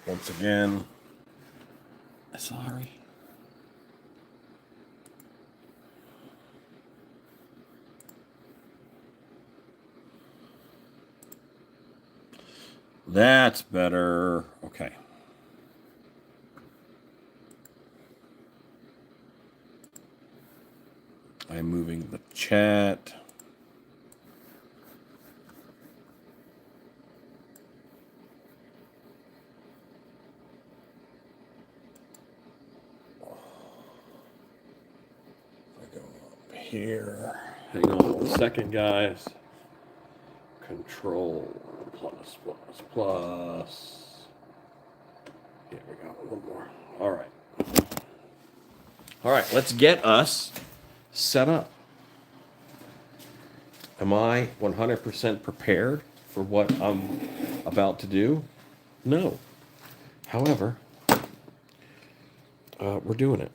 once again. Sorry. That's better. Okay. I'm moving the chat. I go up here. Hang on 1 second, guys. Control plus plus plus. Here we go. One more. All right. All right. Let's get us set up. Am I 100% prepared for what I'm about to do? No. However, we're doing it.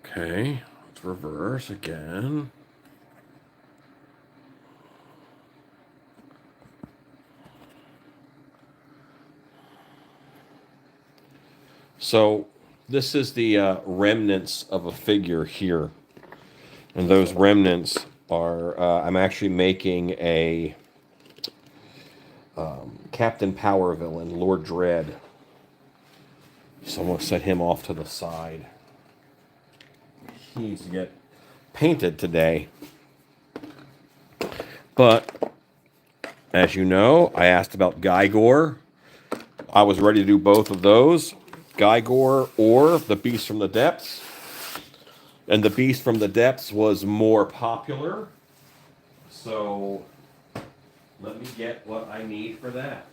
Okay, let's reverse again. So this is the remnants of a figure here. And those remnants are, I'm actually making a Captain Power villain, Lord Dread. So I'm going to set him off to the side. He needs to get painted today. But, as you know, I asked about Gygor. I was ready to do both of those. Gygor or the Beast from the Depths. And the Beast from the Depths was more popular. So, let me get what I need for that.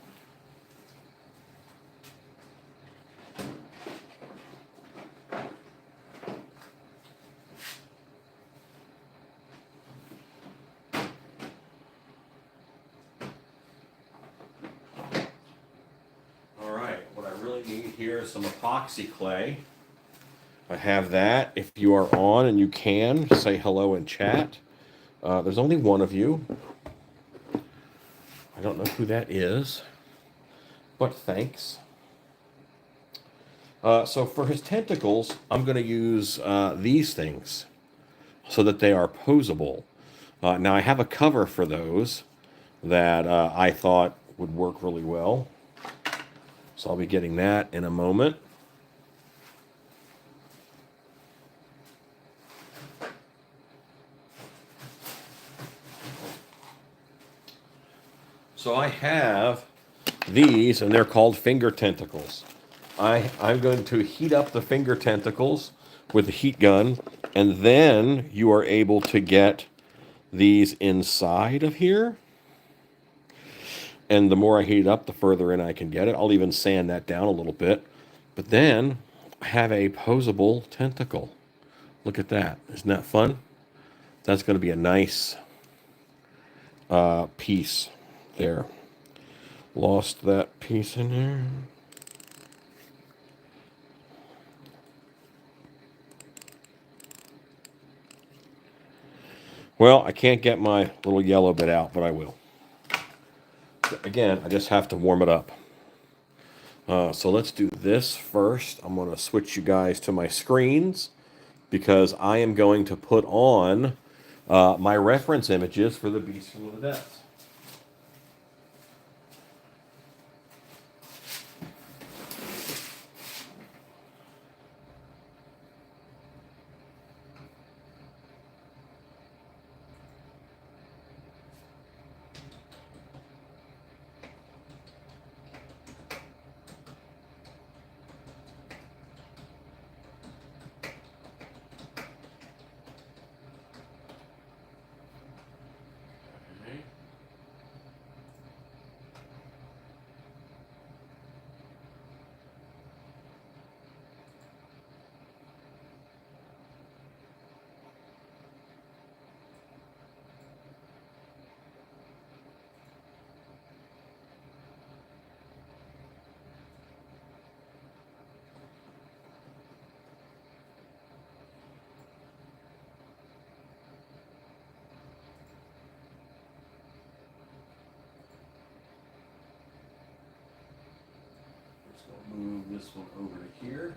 Here is some epoxy clay. I have that. If you are on and you can, say hello in chat. There's only one of you. I don't know who that is, but thanks. So for his tentacles, I'm going to use these things so that they are posable. Now I have a cover for those that I thought would work really well. So I'll be getting that in a moment. So I have these, and they're called finger tentacles. I'm going to heat up the finger tentacles with a heat gun, and then you are able to get these inside of here. And the more I heat it up, the further in I can get it. I'll even sand that down a little bit. But then I have a posable tentacle. Look at that. Isn't that fun? That's going to be a nice piece there. Lost that piece in there. Well, I can't get my little yellow bit out, but I will. Again, I just have to warm it up. So let's do this first. I'm going to switch you guys to my screens because I am going to put on my reference images for the Beast from the Depths. this one over to here.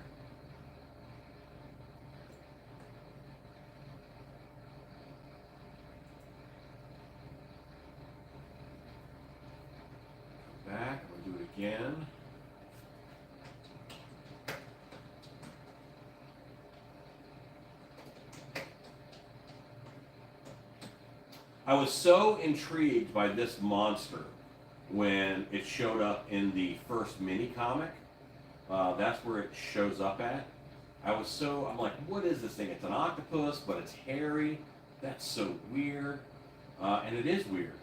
Back, I'm going to do it again. I was so intrigued by this monster when it showed up in the first mini comic. That's where it shows up at. I'm like, what is this thing? It's an octopus, but it's hairy. That's so weird. And it is weird.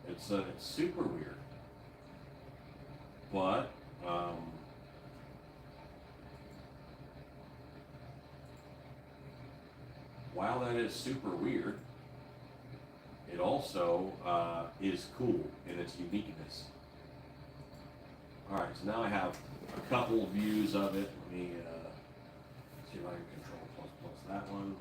It's super weird. But, while that is super weird, it also is cool in its uniqueness. Alright, so now I have a couple views of it. Let me see if I can control plus that one.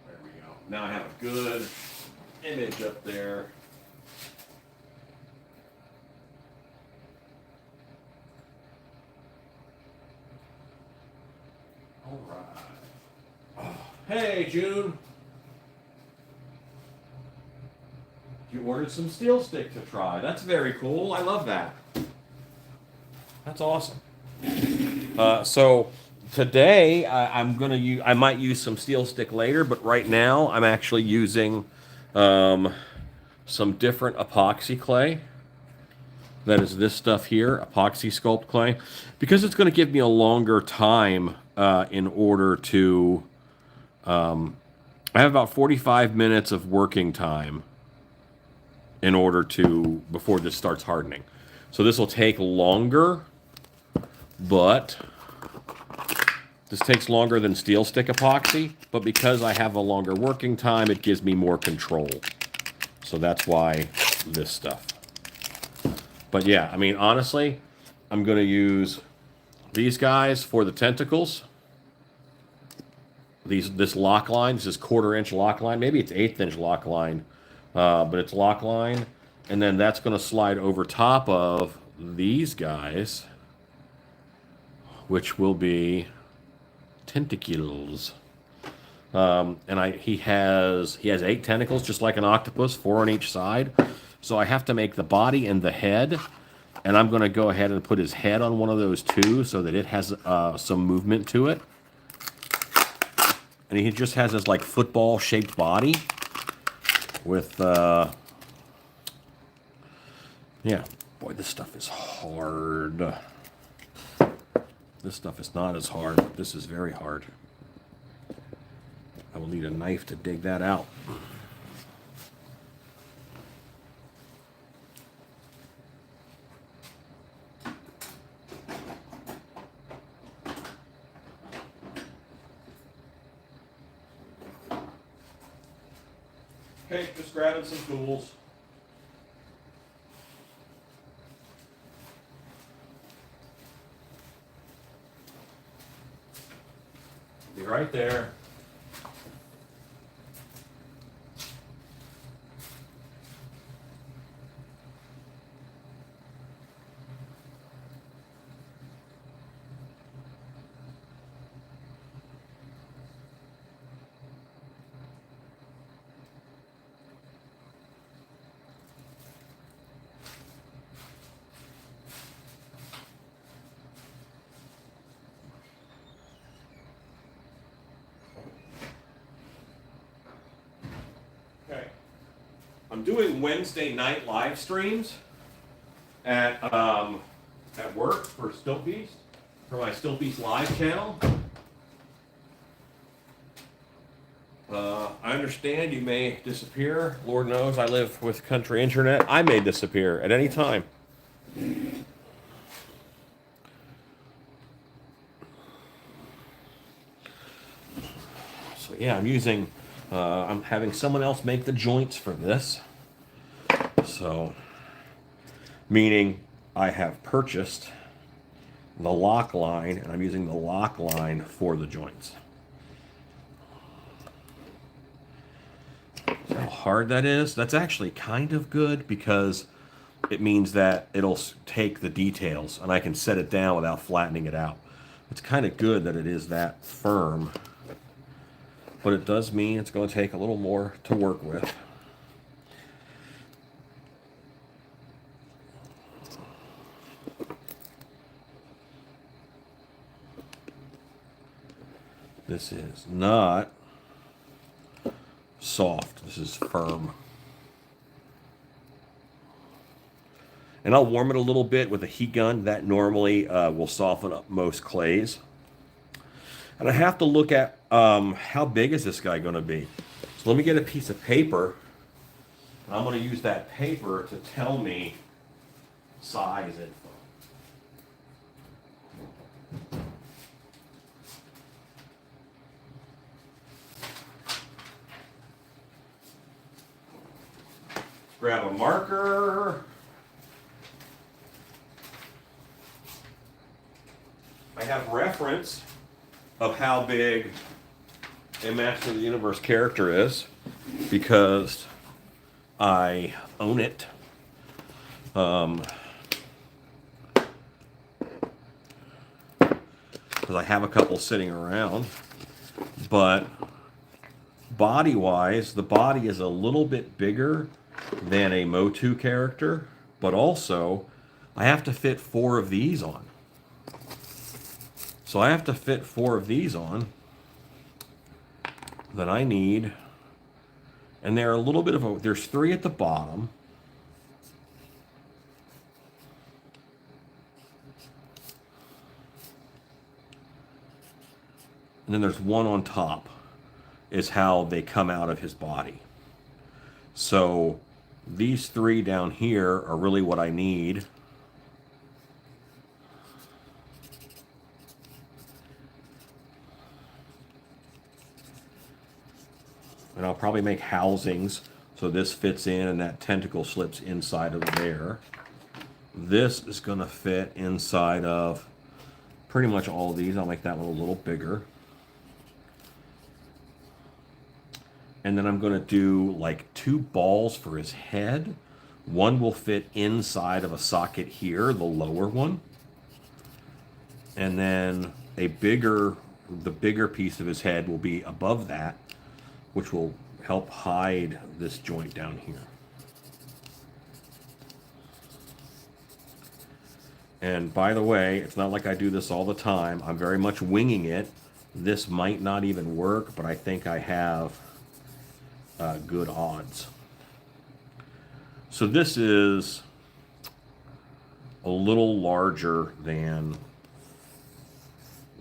There we go. Now I have a good image up there. All right. Oh, hey, June. You ordered some Steel Stick to try. That's very cool. I love that. That's awesome. So today I'm gonna use. I might use some Steel Stick later, but right now I'm actually using some different epoxy clay. That is this stuff here, epoxy sculpt clay, because it's going to give me a longer time in order to. I have about 45 minutes of working time in order to before this starts hardening. So this will take longer, but this takes longer than Steel Stick epoxy. But because I have a longer working time, it gives me more control. So that's why this stuff. But yeah, I mean, honestly, I'm going to use these guys for the tentacles. This lock line, this is 1/4 inch lock line. Maybe it's 1/8 inch lock line, but it's lock line. And then that's going to slide over top of these guys, which will be tentacles. And he has 8 tentacles, just like an octopus, 4 on each side. So I have to make the body and the head, and I'm going to go ahead and put his head on one of those too, so that it has some movement to it. And he just has this like football-shaped body with, yeah, boy, this stuff is hard. This stuff is not as hard, but this is very hard. I will need a knife to dig that out. Okay, just grabbing some tools. Be right there. I'm doing Wednesday night live streams at work for Stilt Beast, for my Stilt Beast live channel. I understand you may disappear. Lord knows I live with country internet. I may disappear at any time. So yeah, I'm having someone else make the joints for this. So, meaning I have purchased the lock line, and I'm using the lock line for the joints. See how hard that is? That's actually kind of good because it means that it'll take the details and I can set it down without flattening it out. It's kind of good that it is that firm, but it does mean it's going to take a little more to work with. This is not soft. This is firm. And I'll warm it a little bit with a heat gun. That normally will soften up most clays. And I have to look at how big is this guy going to be. So let me get a piece of paper. And I'm going to use that paper to tell me size info. Grab a marker. I have reference of how big a Master of the Universe character is because I own it. Because I have a couple sitting around, but body-wise, the body is a little bit bigger than a Motu character, but also I have to fit 4 of these on. So I have to fit 4 of these on that I need, and they're a little bit of a, there's 3 at the bottom. And then there's 1 on top, is how they come out of his body. So these 3 down here are really what I need. And I'll probably make housings so this fits in and that tentacle slips inside of there. This is going to fit inside of pretty much all of these. I'll make that one a little bigger. And then I'm going to do like 2 balls for his head. One will fit inside of a socket here, the lower one. And then the bigger piece of his head will be above that, which will help hide this joint down here. And by the way, it's not like I do this all the time. I'm very much winging it. This might not even work, but I think I have good odds. So this is a little larger than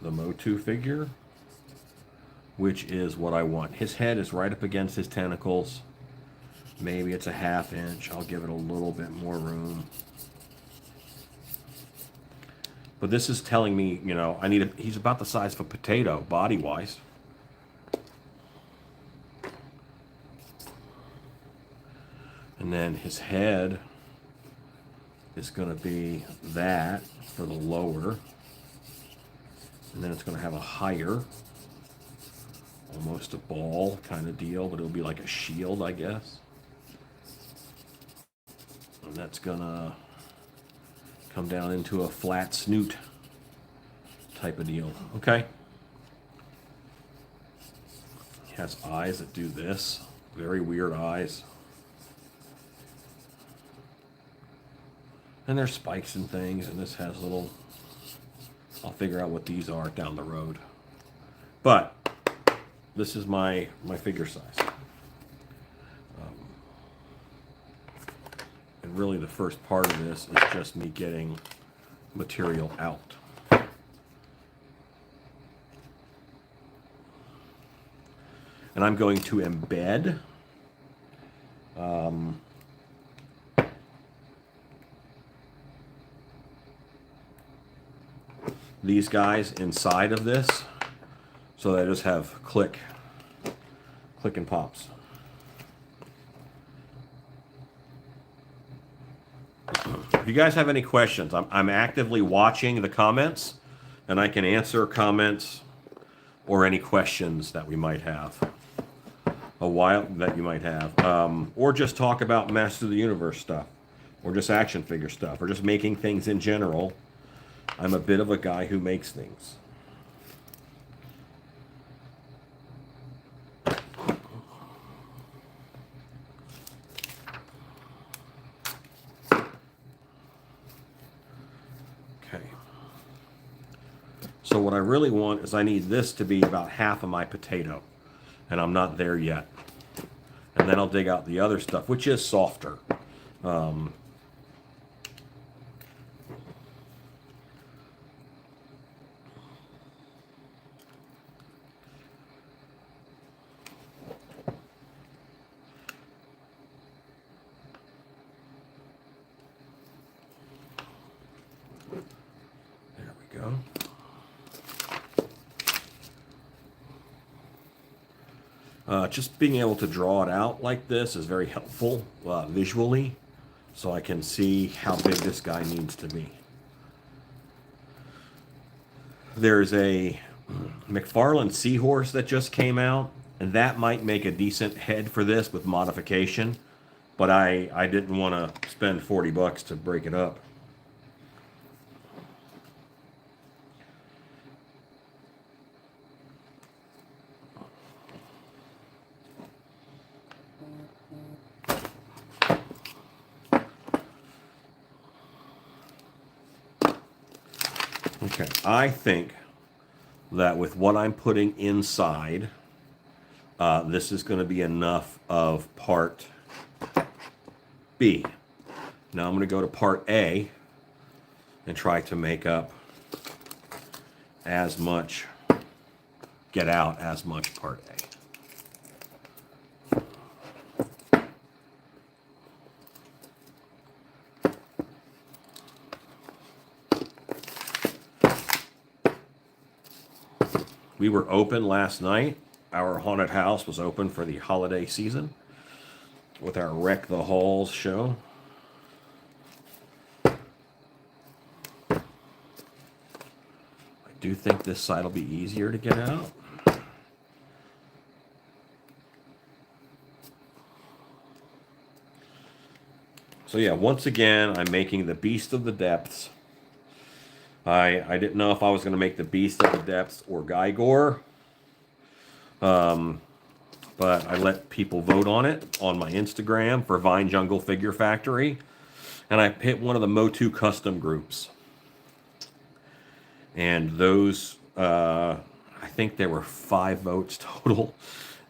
the Motu figure, which is what I want. His head is right up against his tentacles. Maybe it's a 1/2 inch. I'll give it a little bit more room. But this is telling me, you know, he's about the size of a potato, body-wise. And then his head is going to be that for the lower. And then it's going to have a higher, almost a ball kind of deal, but it'll be like a shield, I guess. And that's going to come down into a flat snoot type of deal. Okay. He has eyes that do this. Very weird eyes. And there's spikes and things, and this has little, I'll figure out what these are down the road. But this is my figure size. And really the first part of this is just me getting material out. And I'm going to embed these guys inside of this so that I just have click and pops. If you guys have any questions, I'm actively watching the comments, and I can answer comments or any questions that we might have. Or just talk about Master of the Universe stuff, or just action figure stuff, or just making things in general. I'm a bit of a guy who makes things. Okay. So what I really want is I need this to be about half of my potato, and I'm not there yet. And then I'll dig out the other stuff, which is softer. There we go. Just being able to draw it out like this is very helpful visually, so I can see how big this guy needs to be. There's a McFarlane Seahorse that just came out, and that might make a decent head for this with modification, but I didn't want to spend $40 to break it up. Okay, I think that with what I'm putting inside, this is going to be enough of part B. Now I'm going to go to part A and try to make up as much, get out as much part A. We were open last night. Our haunted house was open for the holiday season with our Wreck the Halls show. I do think this side will be easier to get out. So yeah, once again, I'm making the Beast of the Depths. I didn't know if I was going to make the Beast of the Depths or Gygor. But I let people vote on it on my Instagram for Vine Jungle Figure Factory. And I hit one of the Motu custom groups. And those, I think there were 5 votes total.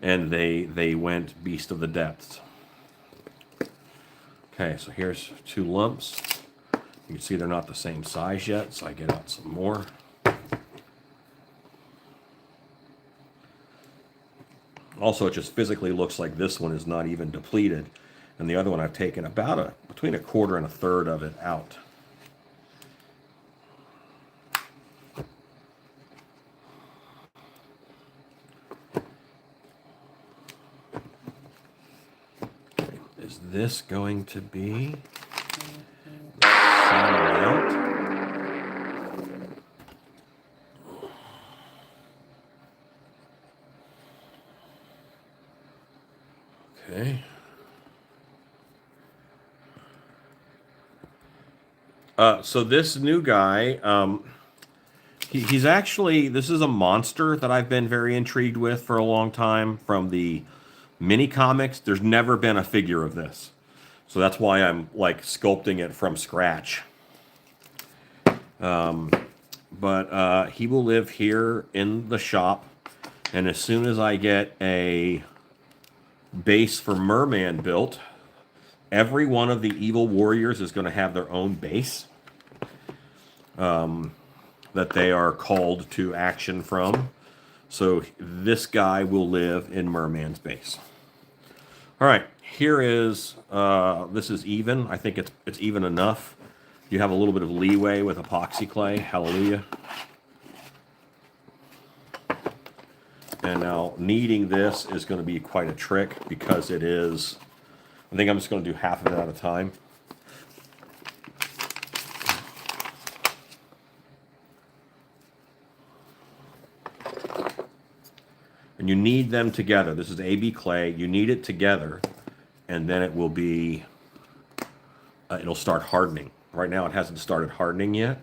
And they went Beast of the Depths. Okay, so here's 2 lumps. You can see they're not the same size yet, so I get out some more. Also, it just physically looks like this one is not even depleted, and the other one I've taken about between 1/4 and 1/3 of it out. Okay, is this going to be the same amount? Okay. So this new guy, he's actually, this is a monster that I've been very intrigued with for a long time from the mini comics. There's never been a figure of this. So that's why I'm like sculpting it from scratch. But he will live here in the shop. And as soon as I get a base for Merman built, every one of the evil warriors is going to have their own base that they are called to action from. So this guy will live in Merman's base. All right, here is, this is even. I think it's even enough. You have a little bit of leeway with epoxy clay. Hallelujah. And now kneading this is going to be quite a trick because it is, I think I'm just going to do half of it at a time. And you need them together. This is AB clay. You need it together, and then it will be, it'll start hardening. Right now it hasn't started hardening yet.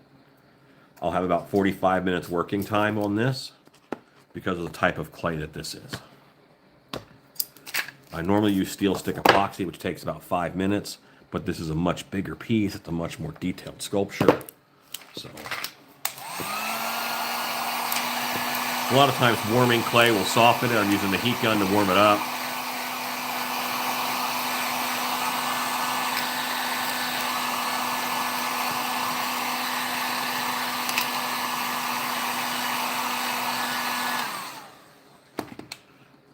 I'll have about 45 minutes working time on this because of the type of clay that this is. I normally use steel stick epoxy, which takes about 5 minutes, but this is a much bigger piece. It's a much more detailed sculpture. So, a lot of times warming clay will soften it. I'm using the heat gun to warm it up.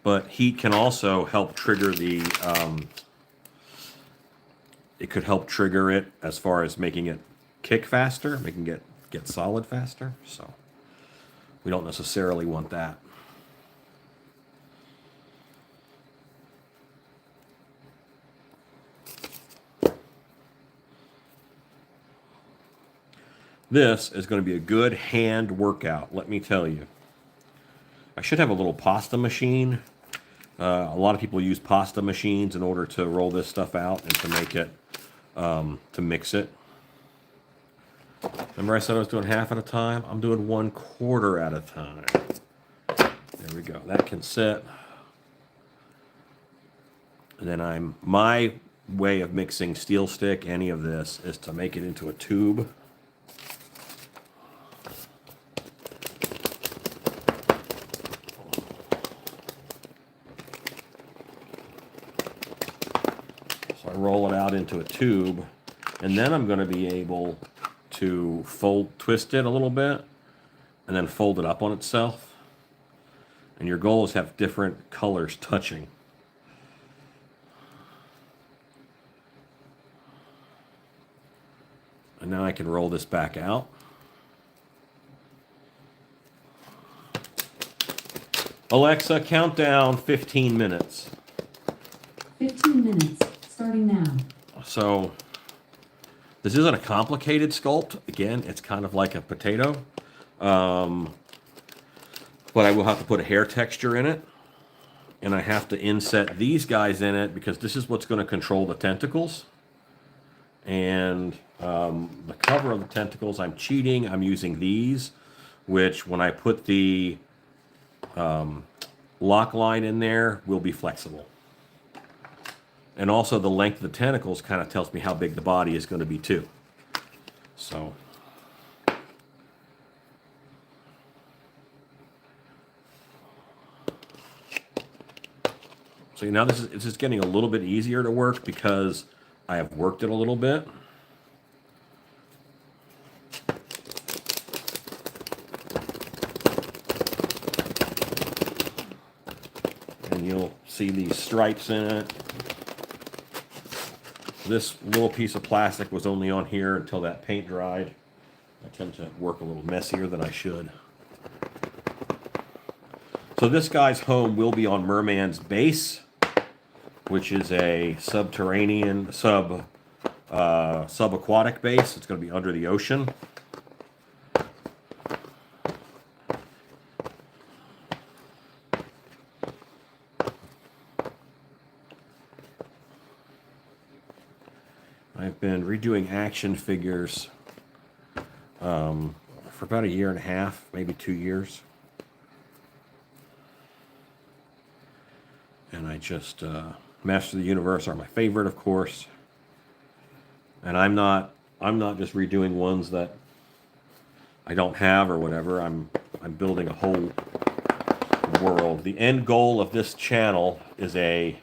But heat can also help trigger the, it could help trigger it as far as making it kick faster, making it get solid faster. So we don't necessarily want that. This is going to be a good hand workout, let me tell you. I should have a little pasta machine. A lot of people use pasta machines in order to roll this stuff out and to make it, to mix it. Remember I said I was doing half at a time? I'm doing 1/4 at a time. There we go. That can sit. And then my way of mixing steel stick, any of this, is to make it into a tube. So I roll it out into a tube, and then I'm going to be able to twist it a little bit, and then fold it up on itself. And your goal is to have different colors touching. And now I can roll this back out. Alexa, count down 15 minutes. 15 minutes, starting now. So, this isn't a complicated sculpt. Again, it's kind of like a potato. But I will have to put a hair texture in it. And I have to inset these guys in it because this is what's going to control the tentacles. And the cover of the tentacles, I'm cheating. I'm using these, which when I put the lock line in there, will be flexible. And also the length of the tentacles kind of tells me how big the body is going to be too. So, now this is getting a little bit easier to work because I have worked it a little bit. And you'll see these stripes in it. This little piece of plastic was only on here until that paint dried. I tend to work a little messier than I should. So this guy's home will be on Merman's base, which is a subterranean, subaquatic base. It's going to be under the ocean. I've been redoing action figures for about 1.5 years, maybe 2 years. And I just, Master of the Universe are my favorite, of course. And I'm not just redoing ones that I don't have or whatever. I'm building a whole world. The end goal of this channel is a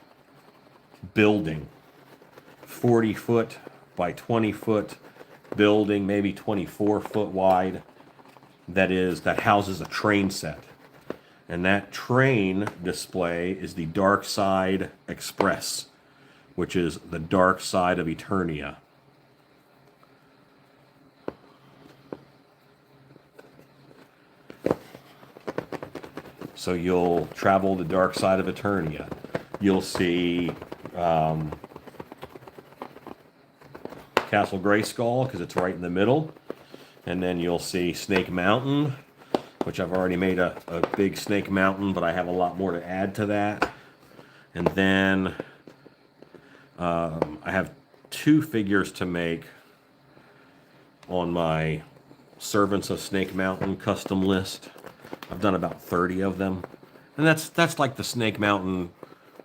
building. 40-foot by 20-foot building, maybe 24-foot wide, that houses a train set. And that train display is the Dark Side Express, which is the dark side of Eternia. So you'll travel the dark side of Eternia. You'll see Castle Grayskull, because it's right in the middle. And then you'll see Snake Mountain. which I've already made a big snake mountain, but I have a lot more to add to that. And then I have 2 figures to make on my Servants of Snake Mountain custom list. I've done about 30 of them. And that's like the Snake Mountain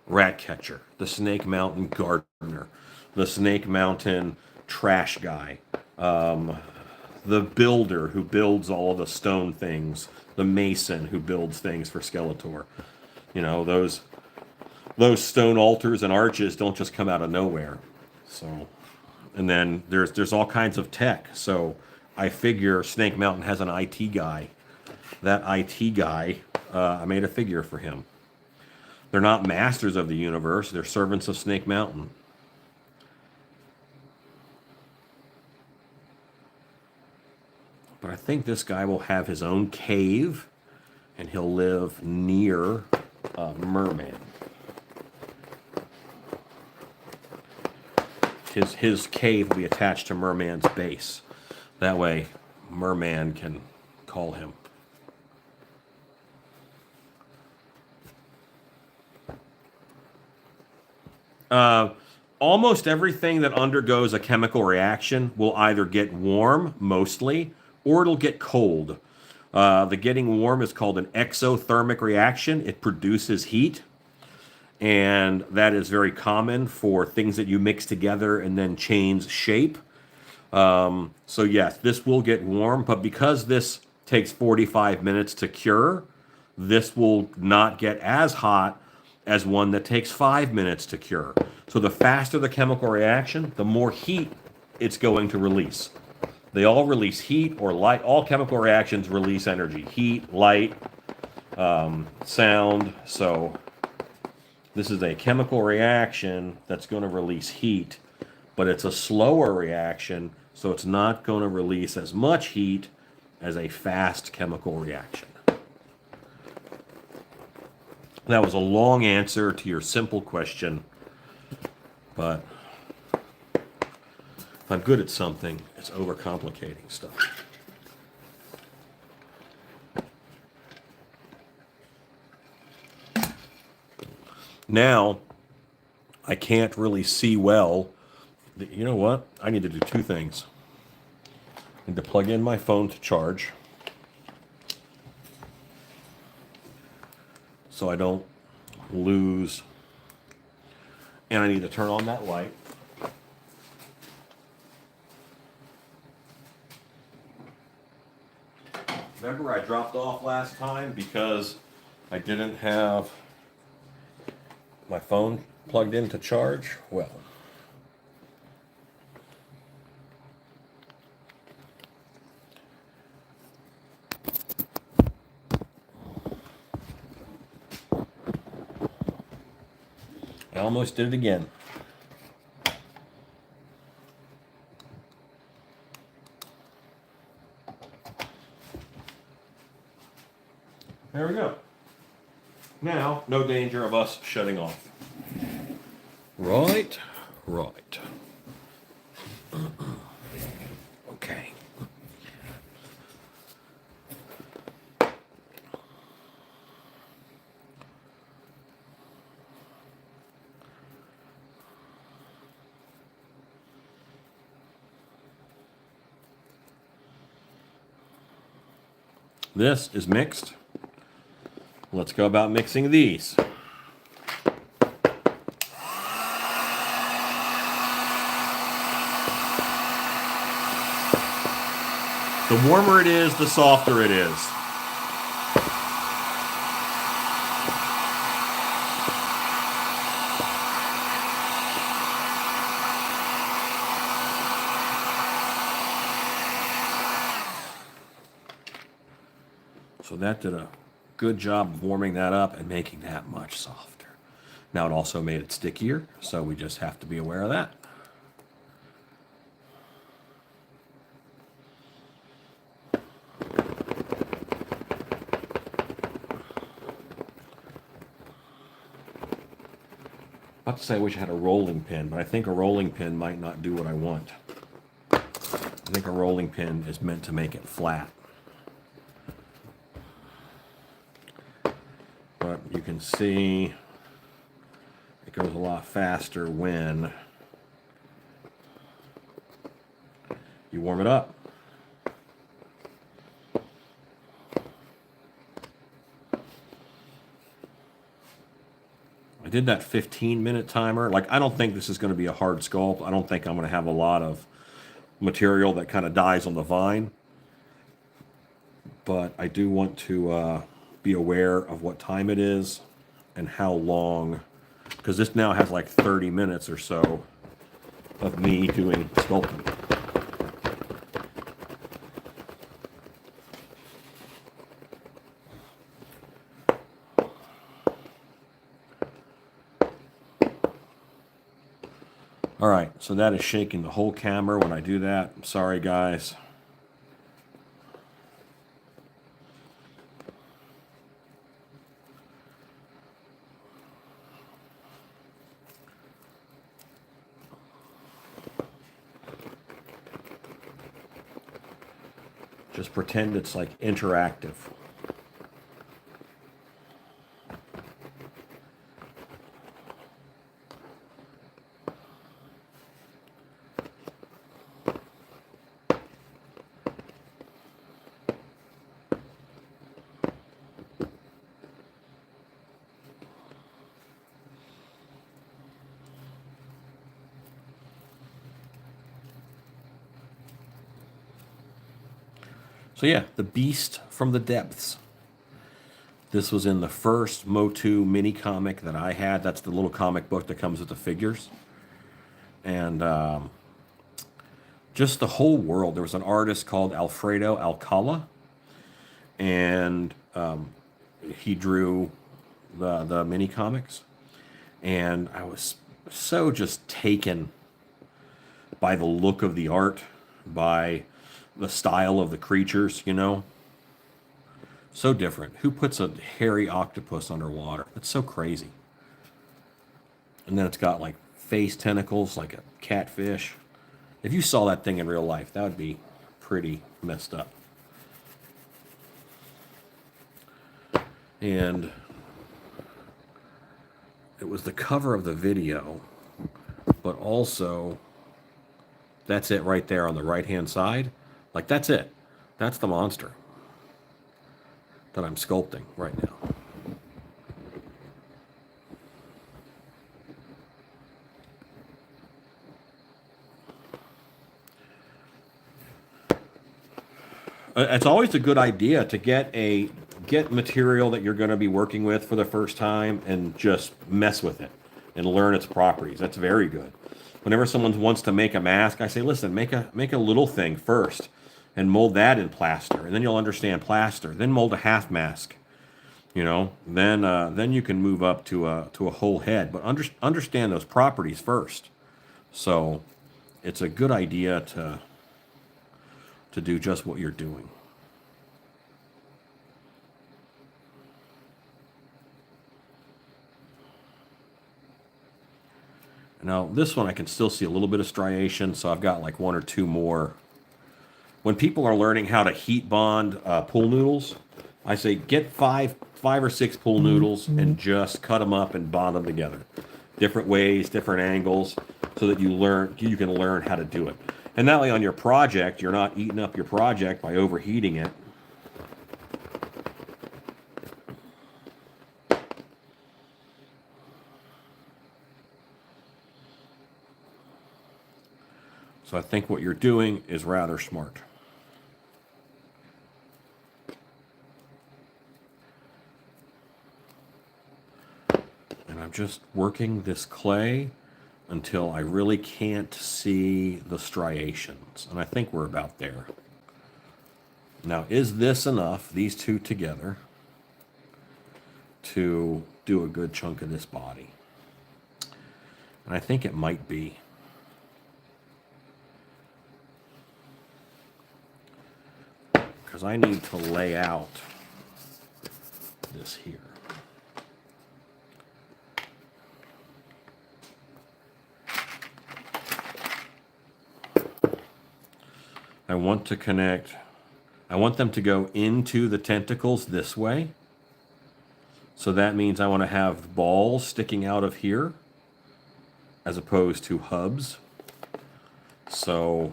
rat catcher, the Snake Mountain gardener, the Snake Mountain trash guy, the builder who builds all of the stone things, the mason who builds things for Skeletor. You know, those stone altars and arches don't just come out of nowhere. So, and then there's all kinds of tech. So I figure Snake Mountain has an IT guy. That IT guy, I made a figure for him. They're not masters of the universe. They're servants of Snake Mountain. But I think this guy will have his own cave, and he'll live near Merman. His cave will be attached to Merman's base. That way, Merman can call him. Almost everything that undergoes a chemical reaction will either get warm, mostly, or it'll get cold. The getting warm is called an exothermic reaction. It produces heat, and that is very common for things that you mix together and then change shape. So yes, this will get warm, but because this takes 45 minutes to cure, this will not get as hot as one that takes 5 minutes to cure. So the faster the chemical reaction, the more heat it's going to release. They all release heat or light. All chemical reactions release energy. Heat, light, sound. So this is a chemical reaction that's going to release heat, but it's a slower reaction, so it's not going to release as much heat as a fast chemical reaction. That was a long answer to your simple question, but if I'm good at something, it's overcomplicating stuff. Now, I can't really see well. You know what? I need to do 2 things. I need to plug in my phone to charge, so I don't lose. And I need to turn on that light. Remember I dropped off last time because I didn't have my phone plugged in to charge? Well, I almost did it again. There we go. Now, no danger of us shutting off. Right. Okay. This is mixed. Let's go about mixing these. The warmer it is, the softer it is. So that did a good job of warming that up and making that much softer. Now it also made it stickier, so we just have to be aware of that. I have to say I wish I had a rolling pin, but I think a rolling pin might not do what I want. I think a rolling pin is meant to make it flat. can see it goes a lot faster when you warm it up. I did that 15-minute timer. Like, I don't think this is going to be a hard sculpt. I don't think I'm going to have a lot of material that kind of dies on the vine. But I do want to be aware of what time it is and how long, because this now has like 30 minutes or so of me doing sculpting. All right, so that is shaking the whole camera when I do that. I'm sorry, guys. Just pretend it's like interactive. So yeah, The Beast from the Depths. This was in the first Motu mini comic that I had. That's the little comic book that comes with the figures. And just the whole world. There was an artist called Alfredo Alcala. And he drew the mini comics. And I was so just taken by the look of the art, by the style of the creatures, you know. So different. Who puts a hairy octopus underwater? That's so crazy. And then it's got like face tentacles like a catfish. If you saw that thing in real life, that would be pretty messed up. And it was the cover of the video, but also that's it right there on the right-hand side. Like, that's it. That's the monster that I'm sculpting right now. It's always a good idea to get material that you're going to be working with for the first time and just mess with it and learn its properties. That's very good. Whenever someone wants to make a mask, I say, listen, make a little thing first and mold that in plaster, and then you'll understand plaster. Then mold a half mask, you know. Then you can move up to a whole head, but understand those properties first. So it's a good idea to do just what you're doing. Now this one I can still see a little bit of striation, so I've got like one or two more. When people are learning how to heat bond pool noodles, I say get five or six pool noodles and just cut them up and bond them together. Different ways, different angles, so that you can learn how to do it. And that way on your project, you're not eating up your project by overheating it. So I think what you're doing is rather smart. And I'm just working this clay until I really can't see the striations. And I think we're about there. Now, is this enough, these two together, to do a good chunk of this body? And I think it might be. Because I need to lay out this here. I want to connect, I want them to go into the tentacles this way. So that means I want to have balls sticking out of here as opposed to hubs. So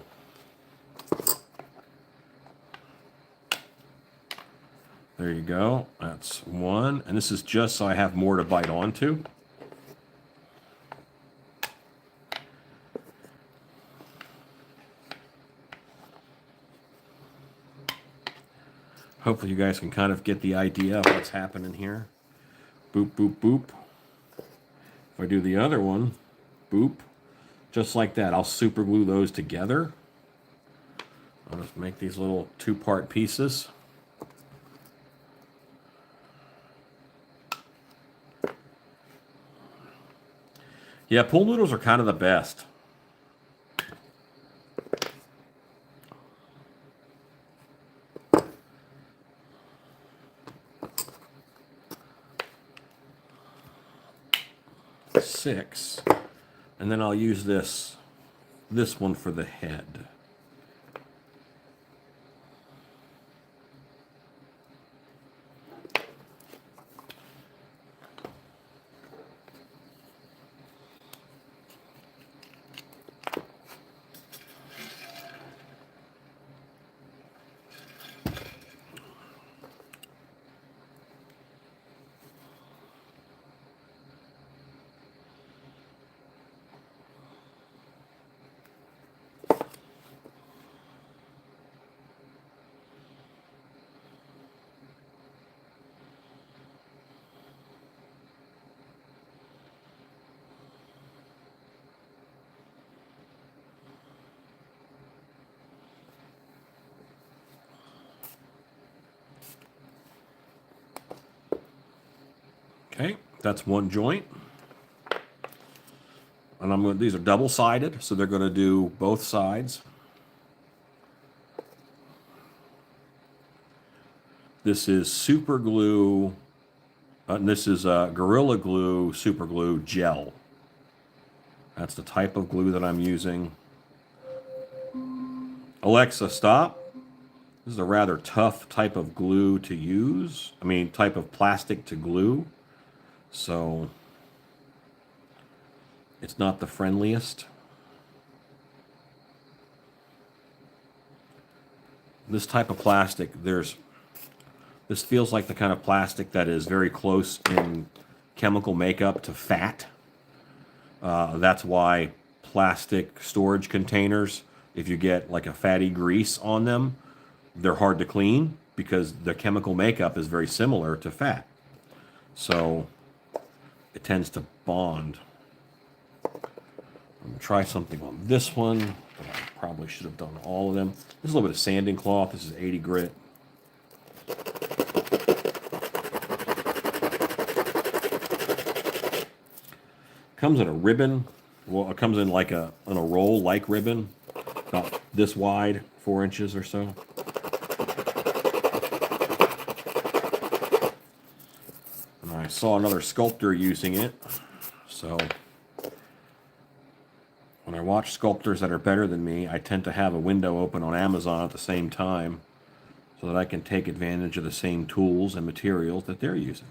there you go. That's one. And this is just so I have more to bite onto. Hopefully you guys can kind of get the idea of what's happening here. Boop, boop, boop. If I do the other one, boop, just like that. I'll super glue those together. I'll just make these little two-part pieces. Yeah, pool noodles are kind of the best. Six, and then I'll use this one for the head. Okay, that's one joint. And these are double-sided, so they're going to do both sides. This is super glue, and this is Gorilla Glue super glue gel. That's the type of glue that I'm using. Alexa, stop. This is a rather tough type of glue to use. I mean, type of plastic to glue. So it's not the friendliest. This type of plastic, this feels like the kind of plastic that is very close in chemical makeup to fat. That's why plastic storage containers, if you get like a fatty grease on them, they're hard to clean because the chemical makeup is very similar to fat. So it tends to bond. I'm going to try something on this one, but I probably should have done all of them. This is a little bit of sanding cloth. This is 80 grit. Comes in a ribbon. Well, it comes in like in a roll like ribbon, about this wide, 4 inches or so. And I saw another sculptor using it, so when I watch sculptors that are better than me, I tend to have a window open on Amazon at the same time so that I can take advantage of the same tools and materials that they're using.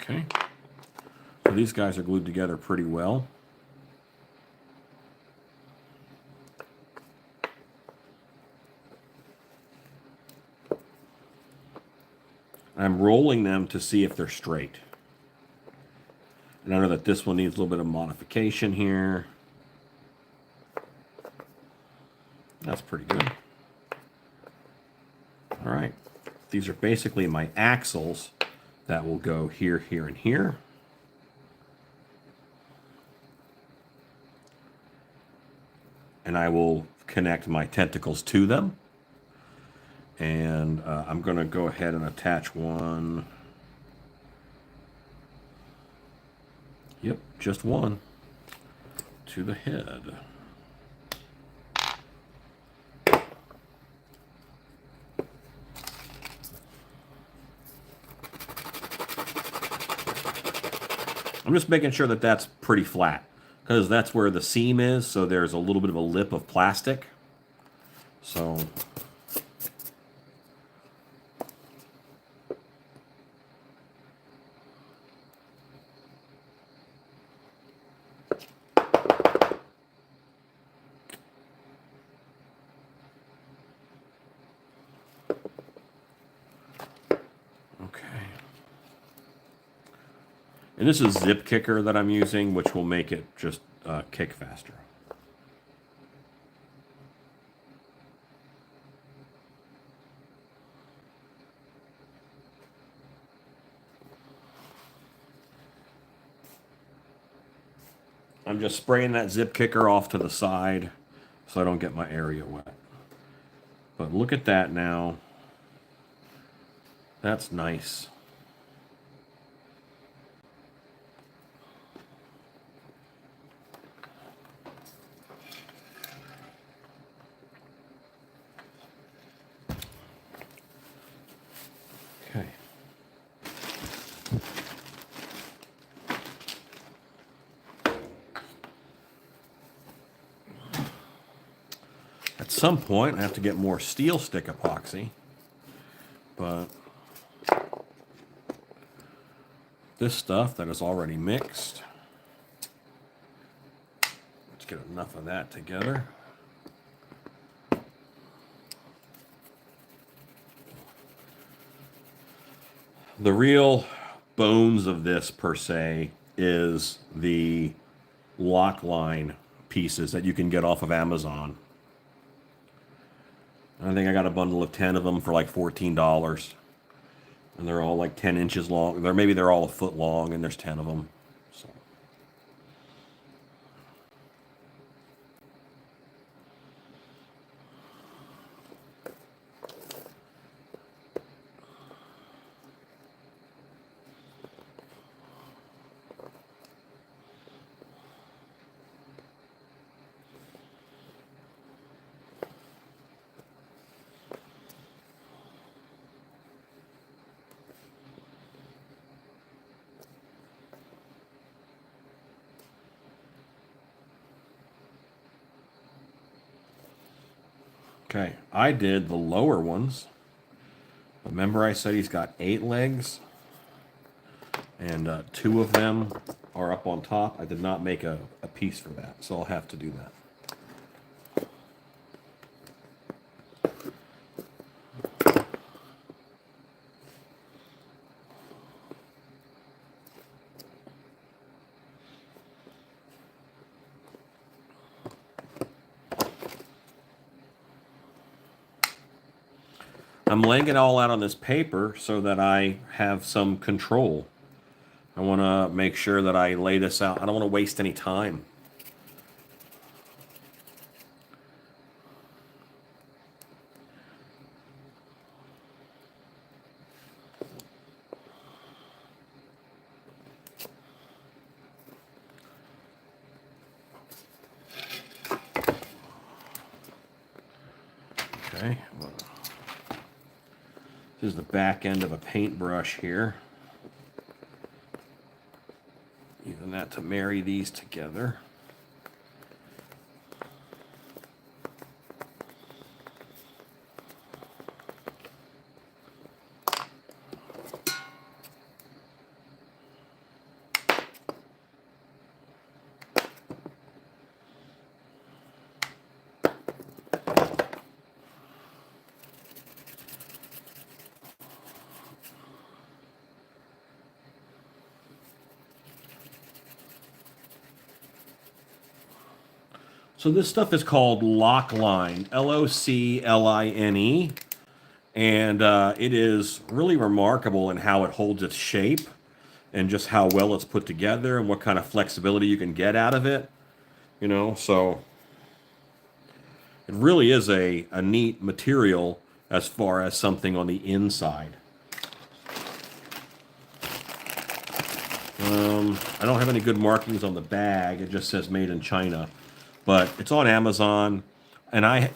Okay, so these guys are glued together pretty well. I'm rolling them to see if they're straight. And I know that this one needs a little bit of modification here. That's pretty good. All right, these are basically my axles that will go here, here, and here. And I will connect my tentacles to them. And I'm going to go ahead and attach one. Yep, just one to the head. I'm just making sure that that's pretty flat because that's where the seam is. So there's a little bit of a lip of plastic. So okay. And this is Zip Kicker that I'm using, which will make it just kick faster. I'm just spraying that Zip Kicker off to the side so I don't get my area wet. But look at that now. That's nice. Okay. At some point, I have to get more steel stick epoxy, but this stuff that is already mixed, let's get enough of that together. The real bones of this, per se, is the lock line pieces that you can get off of Amazon. I think I got a bundle of 10 of them for like $14. And they're all like 10 inches long. Maybe they're all a foot long, and there's 10 of them. So. Okay, I did the lower ones. Remember I said he's got 8 legs? And 2 of them are up on top. I did not make a piece for that, so I'll have to do that. I'm laying it all out on this paper so that I have some control. I want to make sure that I lay this out. I don't want to waste any time. Okay. This is the back end of a paintbrush here. Using that to marry these together. So this stuff is called Lockline, Locline, and it is really remarkable in how it holds its shape and just how well it's put together and what kind of flexibility you can get out of it. You know, so it really is a neat material as far as something on the inside. I don't have any good markings on the bag. It just says made in China. But it's on Amazon, and I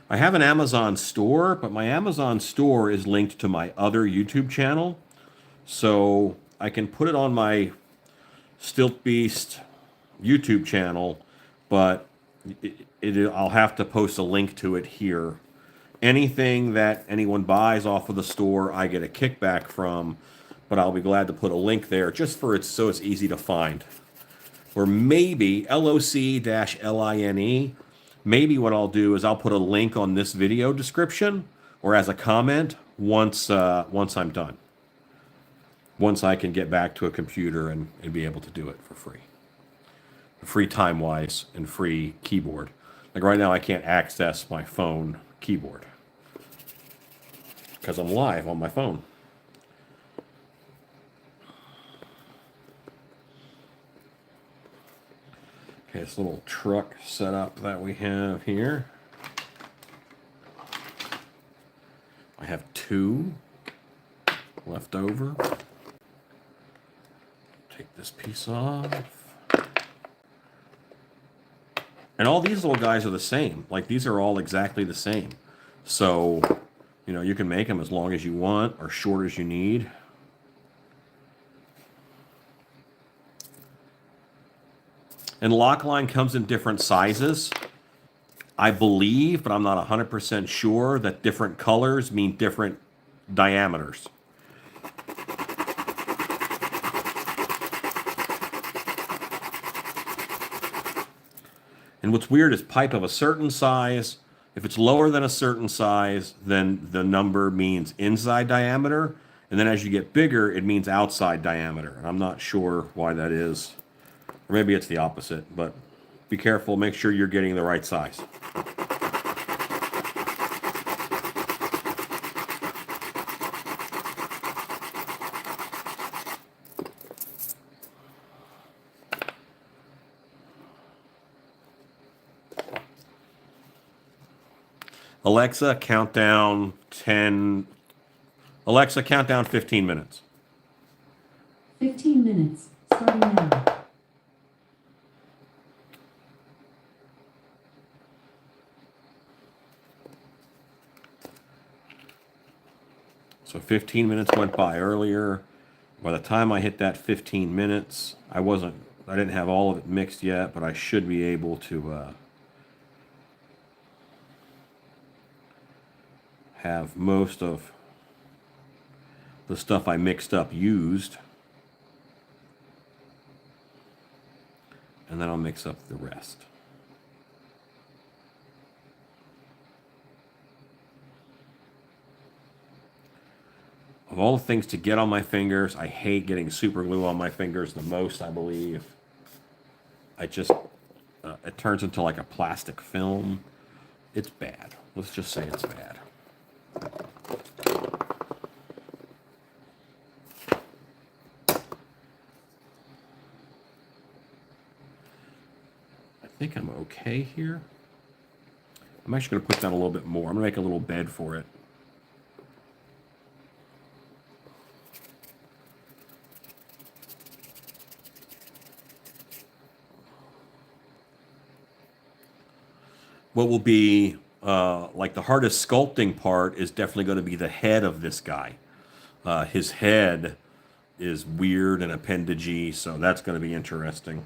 have an Amazon store, but my Amazon store is linked to my other YouTube channel, so I can put it on my Stilt Beast YouTube channel, but I'll have to post a link to it here. Anything that anyone buys off of the store, I get a kickback from, but I'll be glad to put a link there just for it so it's easy to find. Or maybe LOC-LINE. Maybe what I'll do is I'll put a link on this video description or as a comment once I'm done. Once I can get back to a computer and be able to do it for free. Free time-wise and free keyboard. Like right now I can't access my phone keyboard because I'm live on my phone. Okay, this little truck setup that we have here. I have 2 left over. Take this piece off. And all these little guys are the same. Like, these are all exactly the same. So, you know, you can make them as long as you want or short as you need. And Lockline comes in different sizes. I believe, but I'm not 100% sure, that different colors mean different diameters. And what's weird is pipe of a certain size, if it's lower than a certain size, then the number means inside diameter. And then as you get bigger, it means outside diameter. And I'm not sure why that is. Or maybe it's the opposite, but be careful, make sure you're getting the right size. Alexa, count down 10. Alexa, count down 15 minutes. 15 minutes, starting now. So 15 minutes went by earlier. By the time I hit that 15 minutes, I didn't have all of it mixed yet, but I should be able to have most of the stuff I mixed up used. And then I'll mix up the rest. Of all the things to get on my fingers, I hate getting super glue on my fingers the most, I believe. It turns into like a plastic film. It's bad. Let's just say it's bad. I think I'm okay here. I'm actually going to put down a little bit more. I'm going to make a little bed for it. What will be like the hardest sculpting part is definitely going to be the head of this guy. His head is weird and appendagey, so that's going to be interesting.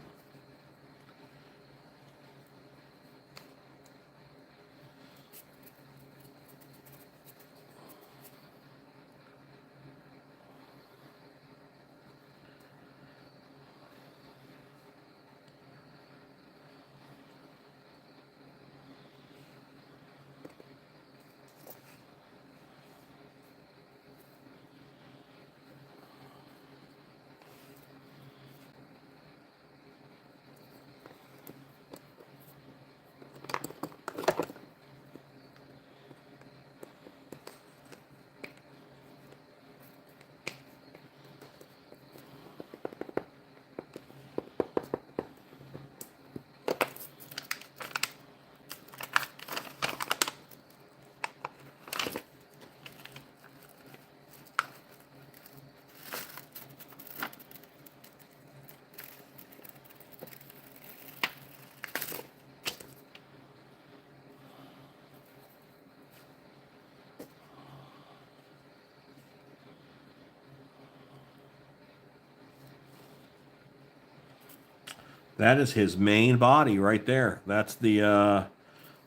That is his main body right there. That's the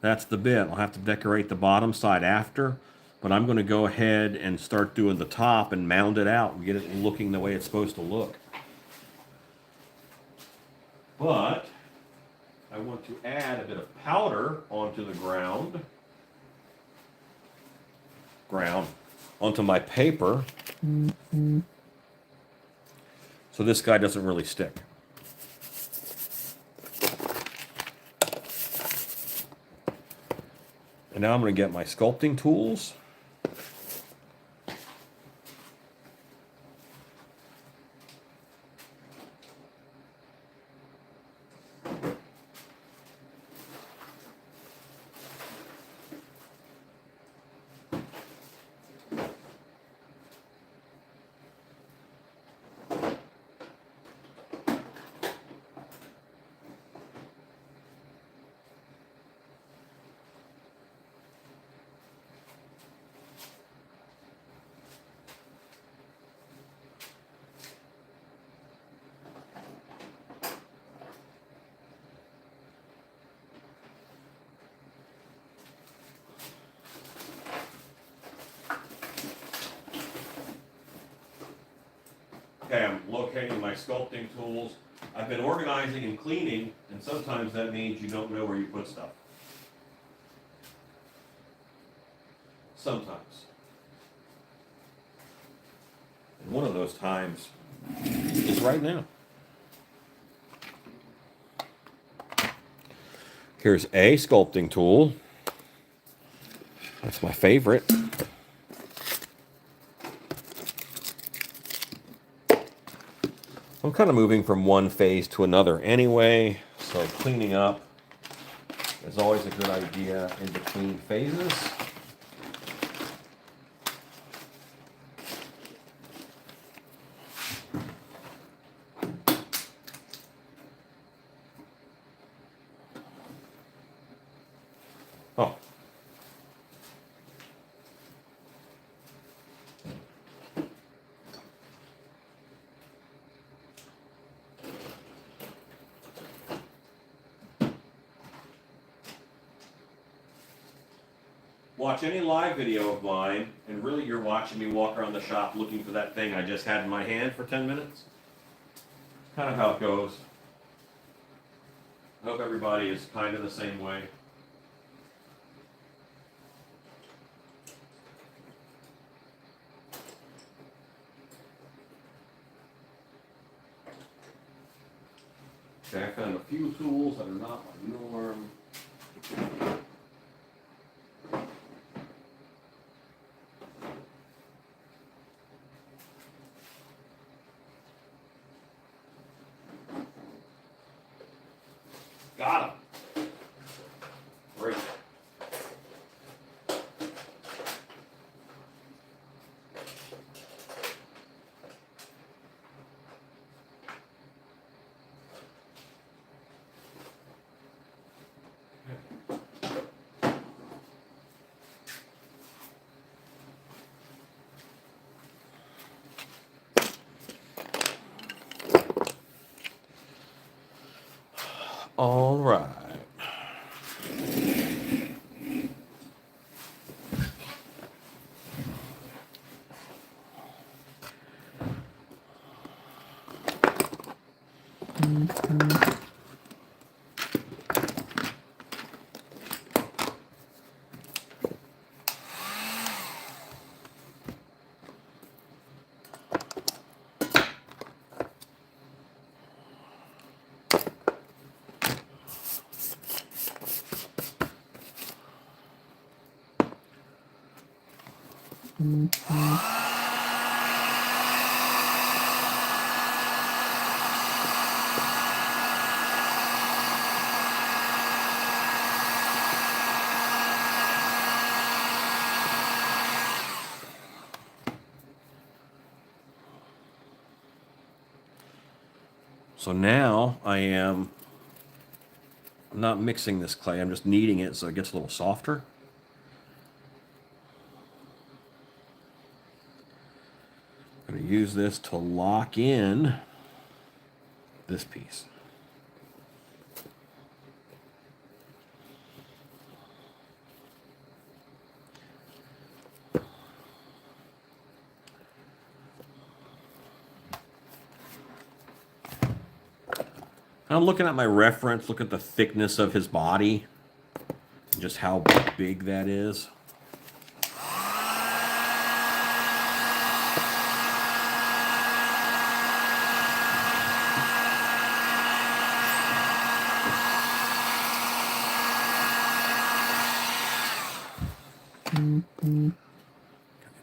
bit. I'll have to decorate the bottom side after, but I'm going to go ahead and start doing the top and mound it out and get it looking the way it's supposed to look. But I want to add a bit of powder onto the onto my paper, so this guy doesn't really stick. And now I'm going to get my sculpting tools. Okay, I'm locating my sculpting tools. I've been organizing and cleaning, and sometimes that means you don't know where you put stuff. Sometimes. And one of those times is right now. Here's a sculpting tool. That's my favorite. I'm kind of moving from one phase to another anyway, so cleaning up is always a good idea in between phases. Oh. Watch any live video of mine, and really you're watching me walk around the shop looking for that thing I just had in my hand for 10 minutes. Kind of how it goes. I hope everybody is kind of the same way. Okay, I found a few tools that are not my norm. Got him. Great. All right. So now I'm not mixing this clay, I'm just kneading it so it gets a little softer. I'm going to use this to lock in this piece. I'm looking at my reference, look at the thickness of his body, just how big that is.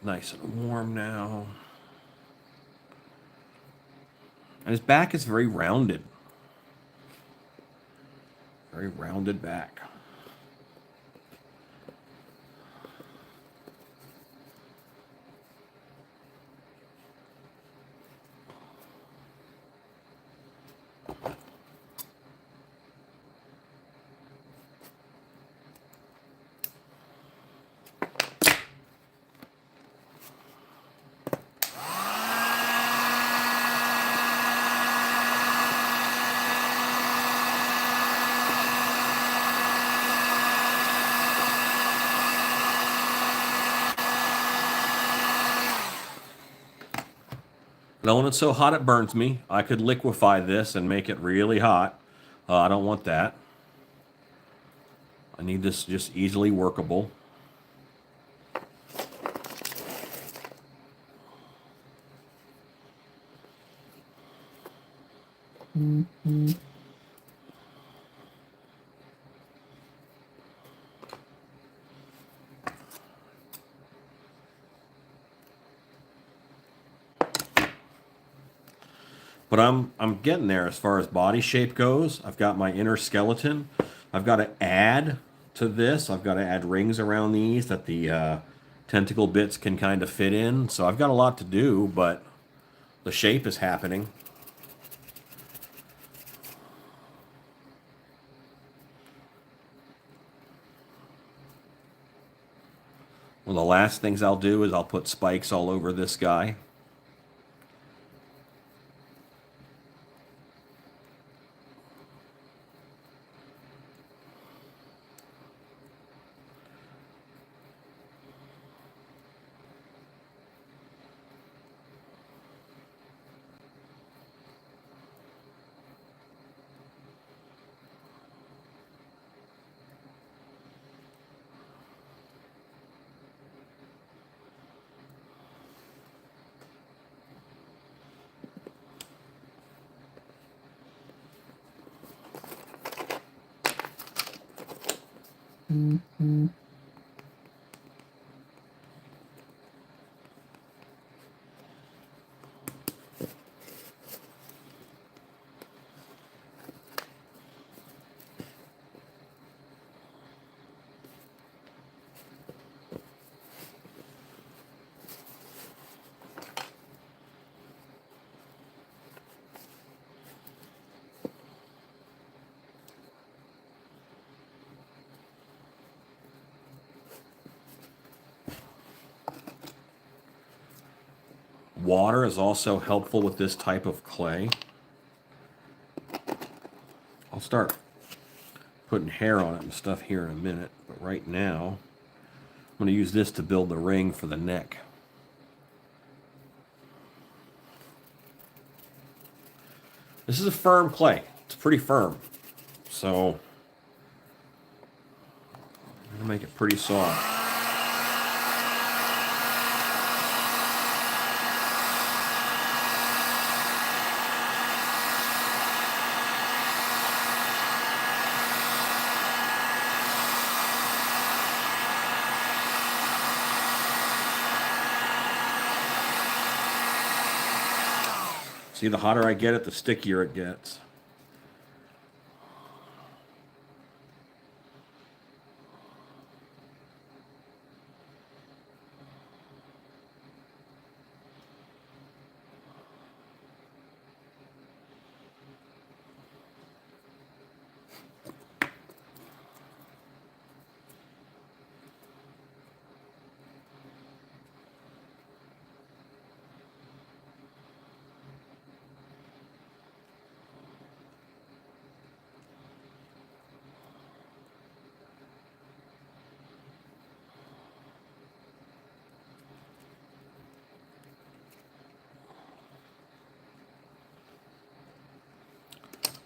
Nice and warm now. And his back is very rounded. Very rounded back. Now, when it's so hot it burns me, I could liquefy this and make it really hot. I don't want that. I need this just easily workable. But I'm getting there as far as body shape goes. I've got my inner skeleton. I've got to add to this. I've got to add rings around these that the tentacle bits can kind of fit in. So I've got a lot to do, but the shape is happening. One of the last things I'll do is I'll put spikes all over this guy. Water is also helpful with this type of clay. I'll start putting hair on it and stuff here in a minute, but right now I'm going to use this to build the ring for the neck. This is a firm clay. It's pretty firm. So I'm going to make it pretty soft. See, the hotter I get it, the stickier it gets.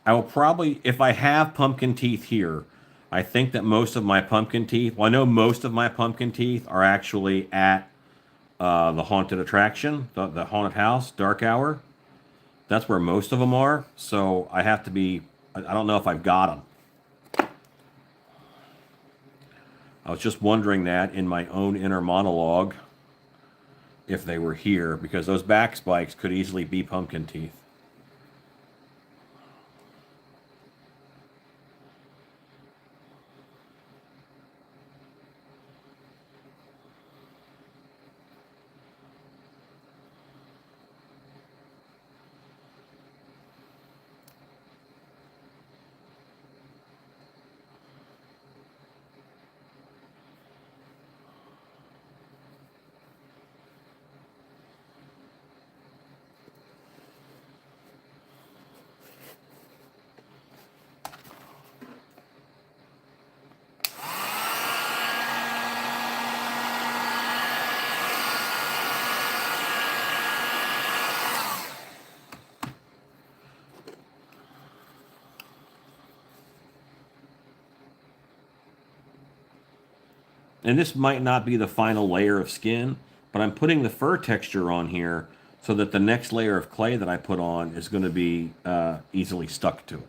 I will probably, if I have pumpkin teeth here, I think that most of my pumpkin teeth, well, I know most of my pumpkin teeth are actually at the haunted attraction, the haunted house, Dark Hour. That's where most of them are. So I have to be, I don't know if I've got them. I was just wondering that in my own inner monologue if they were here, because those back spikes could easily be pumpkin teeth. And this might not be the final layer of skin, but I'm putting the fur texture on here so that the next layer of clay that I put on is going to be easily stuck to it.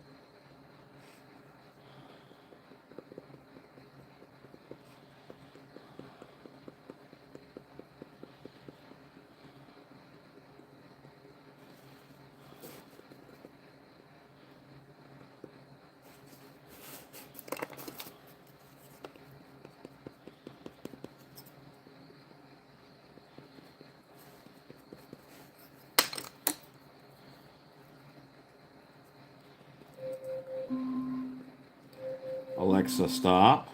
Alexa, stop.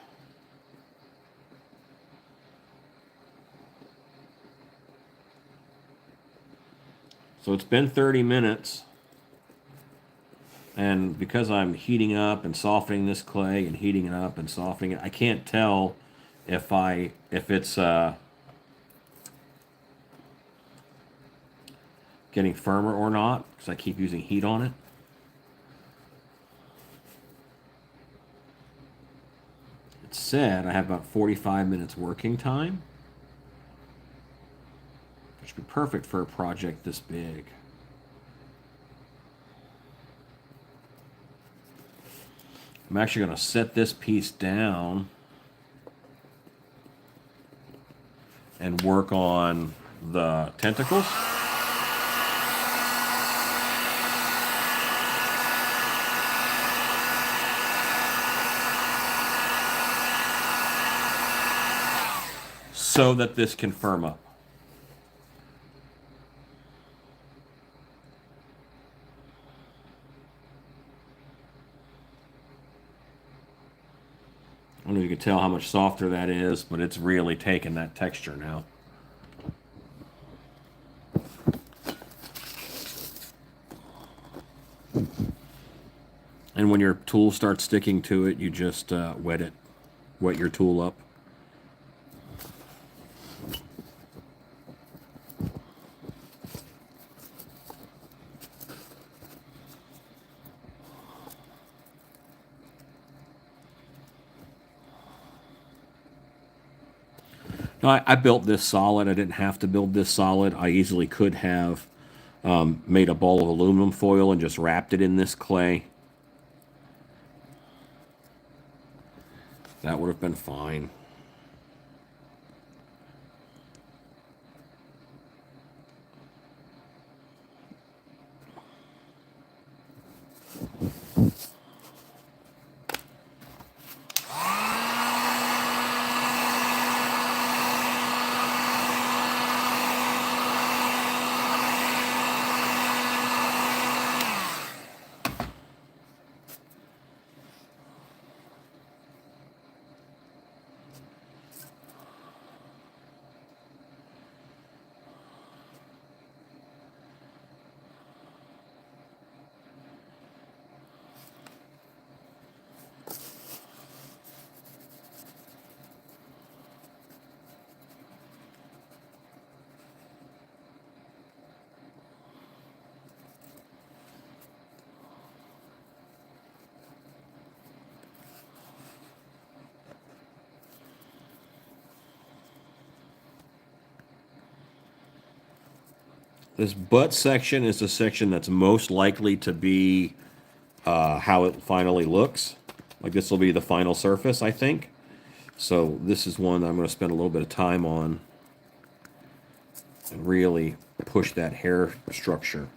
So it's been 30 minutes. And because I'm heating up and softening this clay and heating it up and softening it, I can't tell if it's getting firmer or not because I keep using heat on it. It said I have about 45 minutes working time, which would be perfect for a project this big. I'm actually going to set this piece down and work on the tentacles. So that this can firm up. I don't know if you can tell how much softer that is, but it's really taking that texture now. And when your tool starts sticking to it, you just wet your tool up. No, I built this solid. I didn't have to build this solid. I easily could have made a ball of aluminum foil and just wrapped it in this clay. That would have been fine. This butt section is the section that's most likely to be how it finally looks. Like this will be the final surface, I think. So this is one I'm going to spend a little bit of time on and really push that hair structure.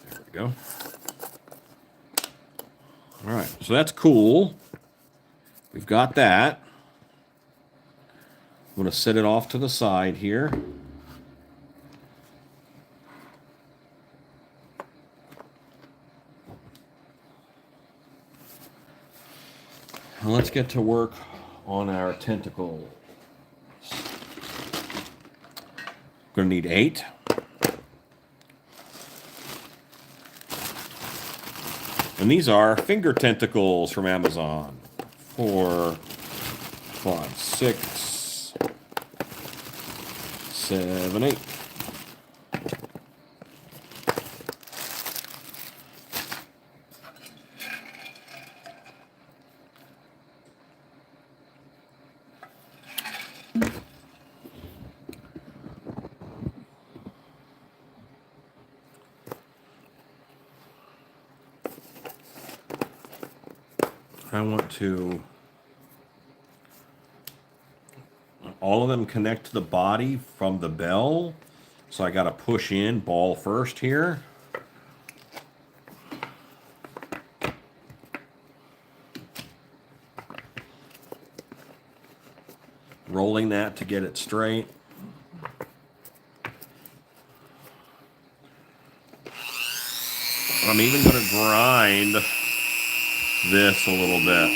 There we go. All right, so that's cool. We've got that. I'm going to set it off to the side here. Now let's get to work on our tentacle. Going to need 8. And these are finger tentacles from Amazon. 4, 5, 6, 7, 8. I want to, all of them connect to the body from the bell. So I got to push in ball first here. Rolling that to get it straight. I'm even going to grind this a little bit.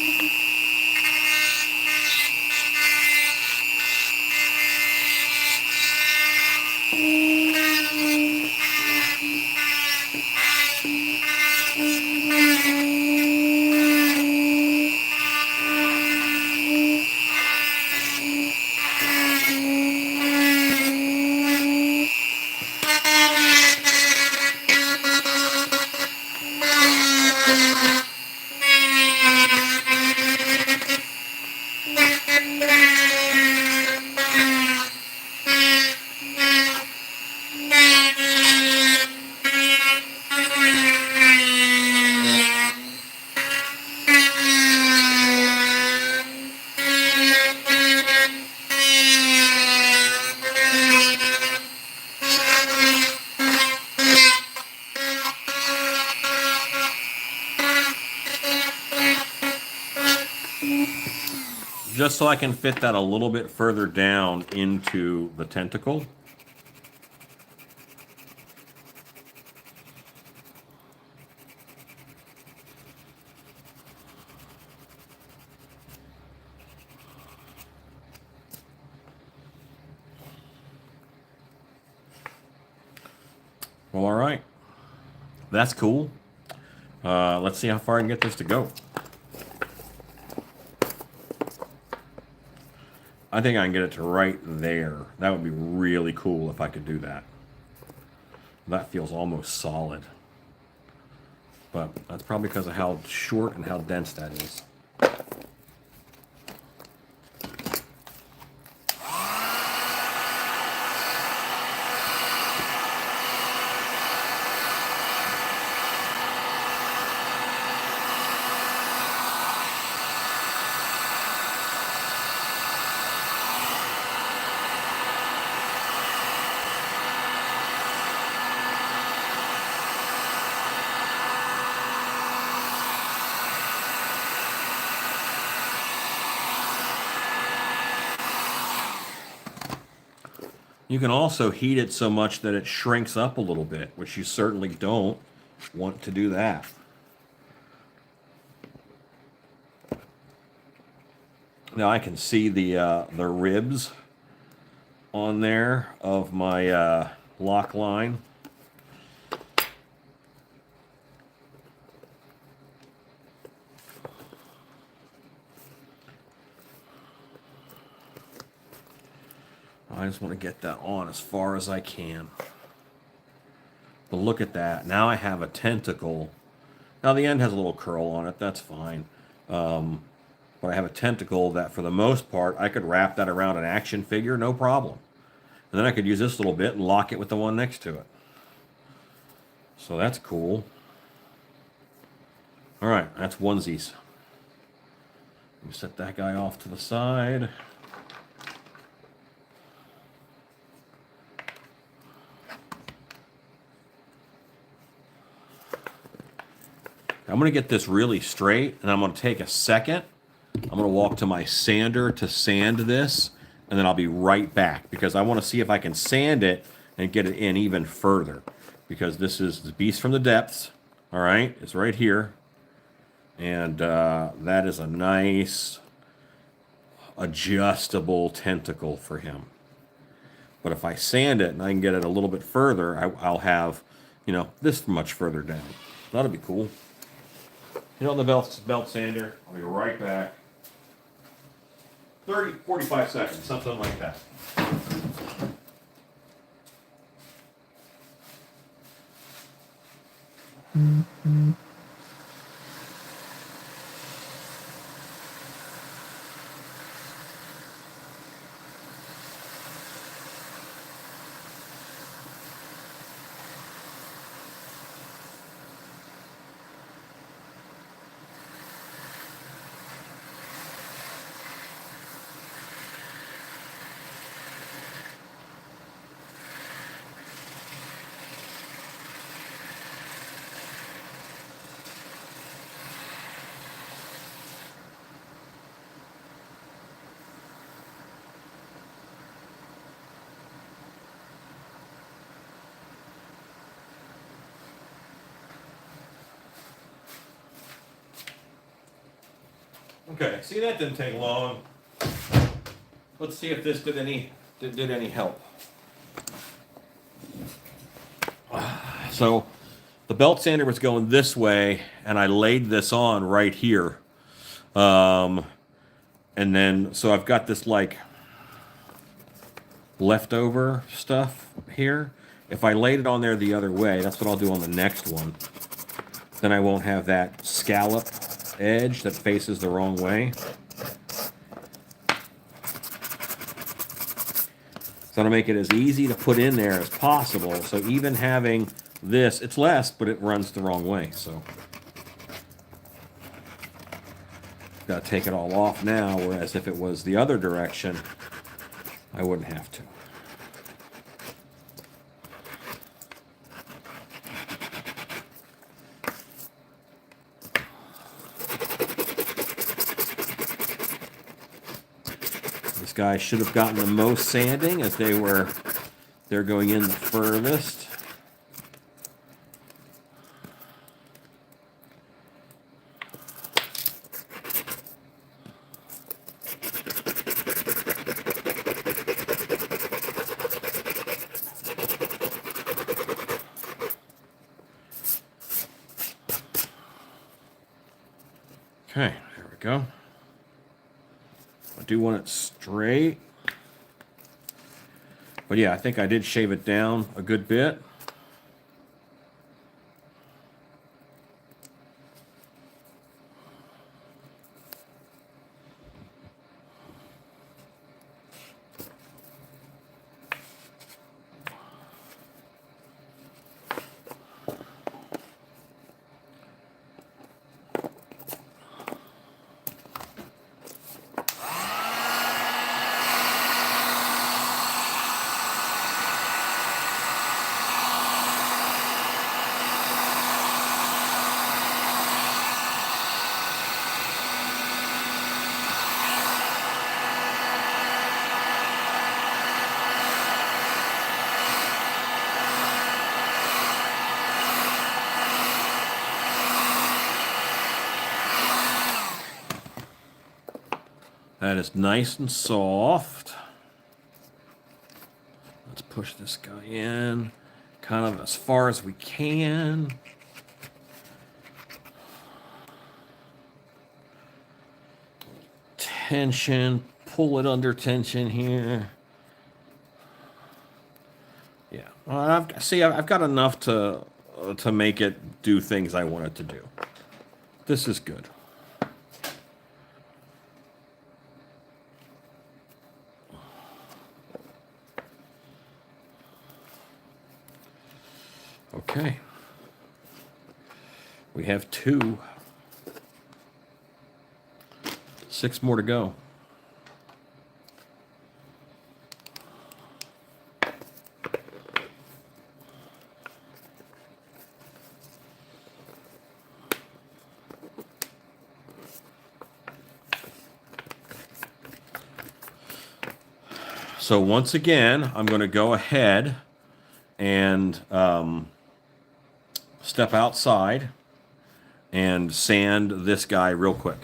Just so I can fit that a little bit further down into the tentacle. Well, all right. That's cool. Let's see how far I can get this to go. I think I can get it to right there. That would be really cool if I could do that. That feels almost solid. But that's probably because of how short and how dense that is. You can also heat it so much that it shrinks up a little bit, which you certainly don't want to do that. Now I can see the ribs on there of my lock line. I just want to get that on as far as I can. look at that. Now I have a tentacle. Now the end has a little curl on it. That's fine. But I have a tentacle that, for the most part, I could wrap that around an action figure, no problem. And then I could use this little bit and lock it with the one next to it. So that's cool. All right, that's onesies. Let me set that guy off to the side. I'm going to get this really straight, and I'm going to take a second. I'm going to walk to my sander to sand this, and then I'll be right back, because I want to see if I can sand it and get it in even further, because this is the Beast from the Depths. All right, it's right here, and that is a nice adjustable tentacle for him. But if I sand it and I can get it a little bit further, I'll have, this much further down. That'll be cool. On the belt sander. I'll be right back. 30, 45 seconds, something like that. Okay, see, that didn't take long. Let's see if this did any help. So the belt sander was going this way, and I laid this on right here. And then, so I've got this like leftover stuff here. If I laid it on there the other way, that's what I'll do on the next one. Then I won't have that scallop edge that faces the wrong way. So to make it as easy to put in there as possible. So even having this, it's less, but it runs the wrong way. So got to take it all off now, whereas if it was the other direction, I wouldn't have to. This guy should have gotten the most sanding, as they're going in the furthest. Okay, there we go. I do want it straight. But yeah, I think I did shave it down a good bit. That is nice and soft. Let's push this guy in kind of as far as we can. Tension, pull it under tension here. Yeah, well, I've got enough to to make it do things I want it to do. This is good. Okay. We have 2. 6 more to go. So once again, I'm going to go ahead and step outside and sand this guy real quick.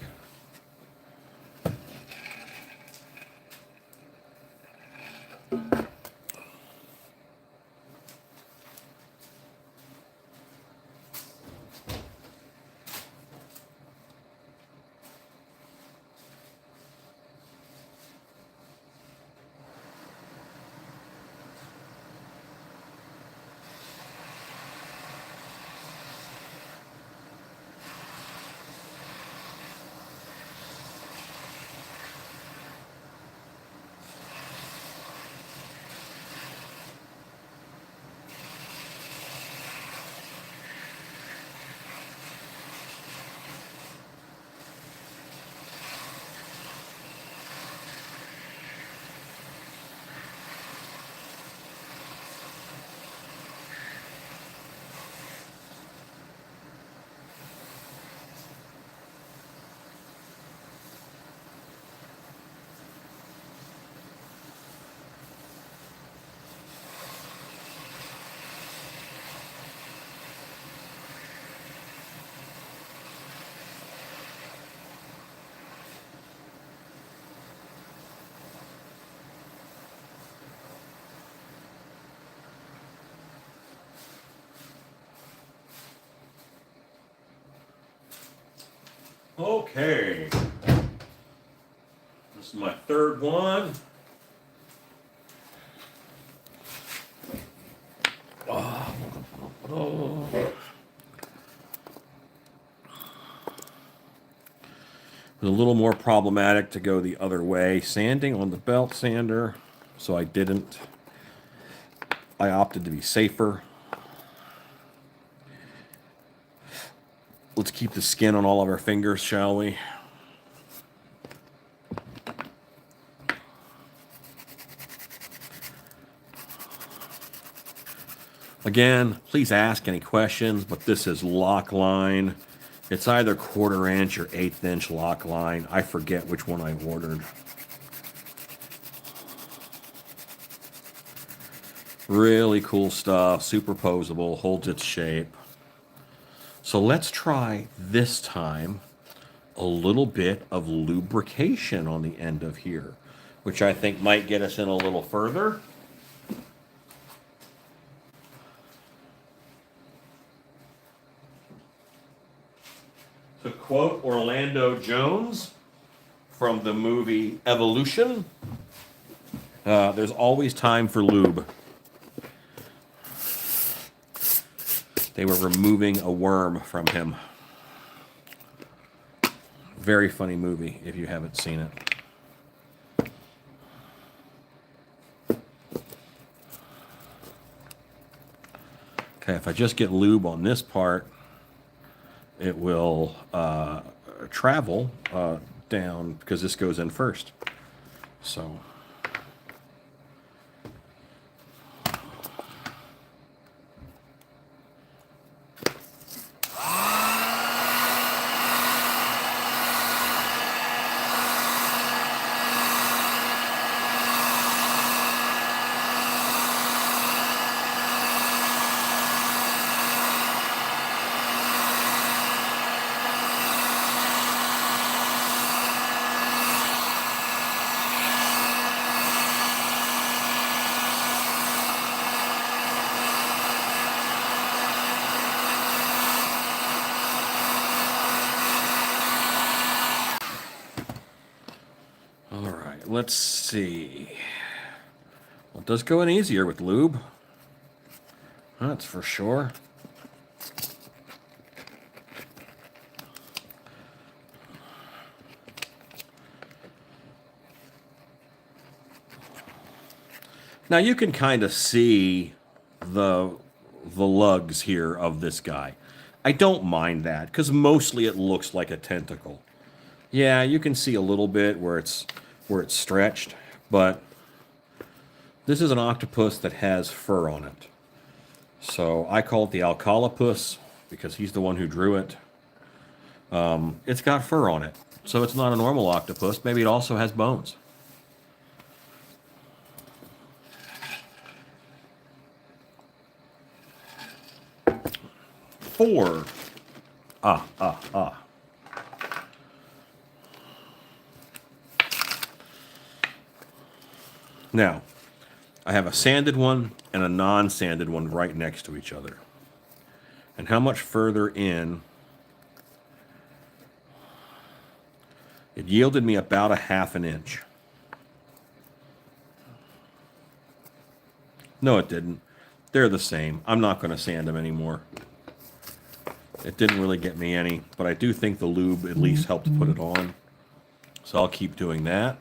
Okay. This is my 3rd one. It was a little more problematic to go the other way. Sanding on the belt sander, so I didn't. I opted to be safer. Let's keep the skin on all of our fingers, shall we? Again, please ask any questions, but this is lock line. It's either 1/4 inch or 1/8 inch lock line. I forget which one I ordered. Really cool stuff, superposable, holds its shape. So let's try this time a little bit of lubrication on the end of here, which I think might get us in a little further. To quote Orlando Jones from the movie Evolution, there's always time for lube. They were removing a worm from him. Very funny movie if you haven't seen it. Okay, if I just get lube on this part, it will travel down because this goes in first. So. Let's see. Well, it does go in easier with lube. That's for sure. Now you can kind of see the the lugs here of this guy. I don't mind that because mostly it looks like a tentacle. Yeah, you can see a little bit where it's stretched, but this is an octopus that has fur on it. So I call it the Alcolopus because he's the one who drew it. It's got fur on it. So it's not a normal octopus. Maybe it also has bones. Four. Ah. Now, I have a sanded one and a non-sanded one right next to each other. And how much further in? It yielded me about a half an inch. No, it didn't. They're the same. I'm not going to sand them anymore. It didn't really get me any, but I do think the lube at least helped put it on. So I'll keep doing that.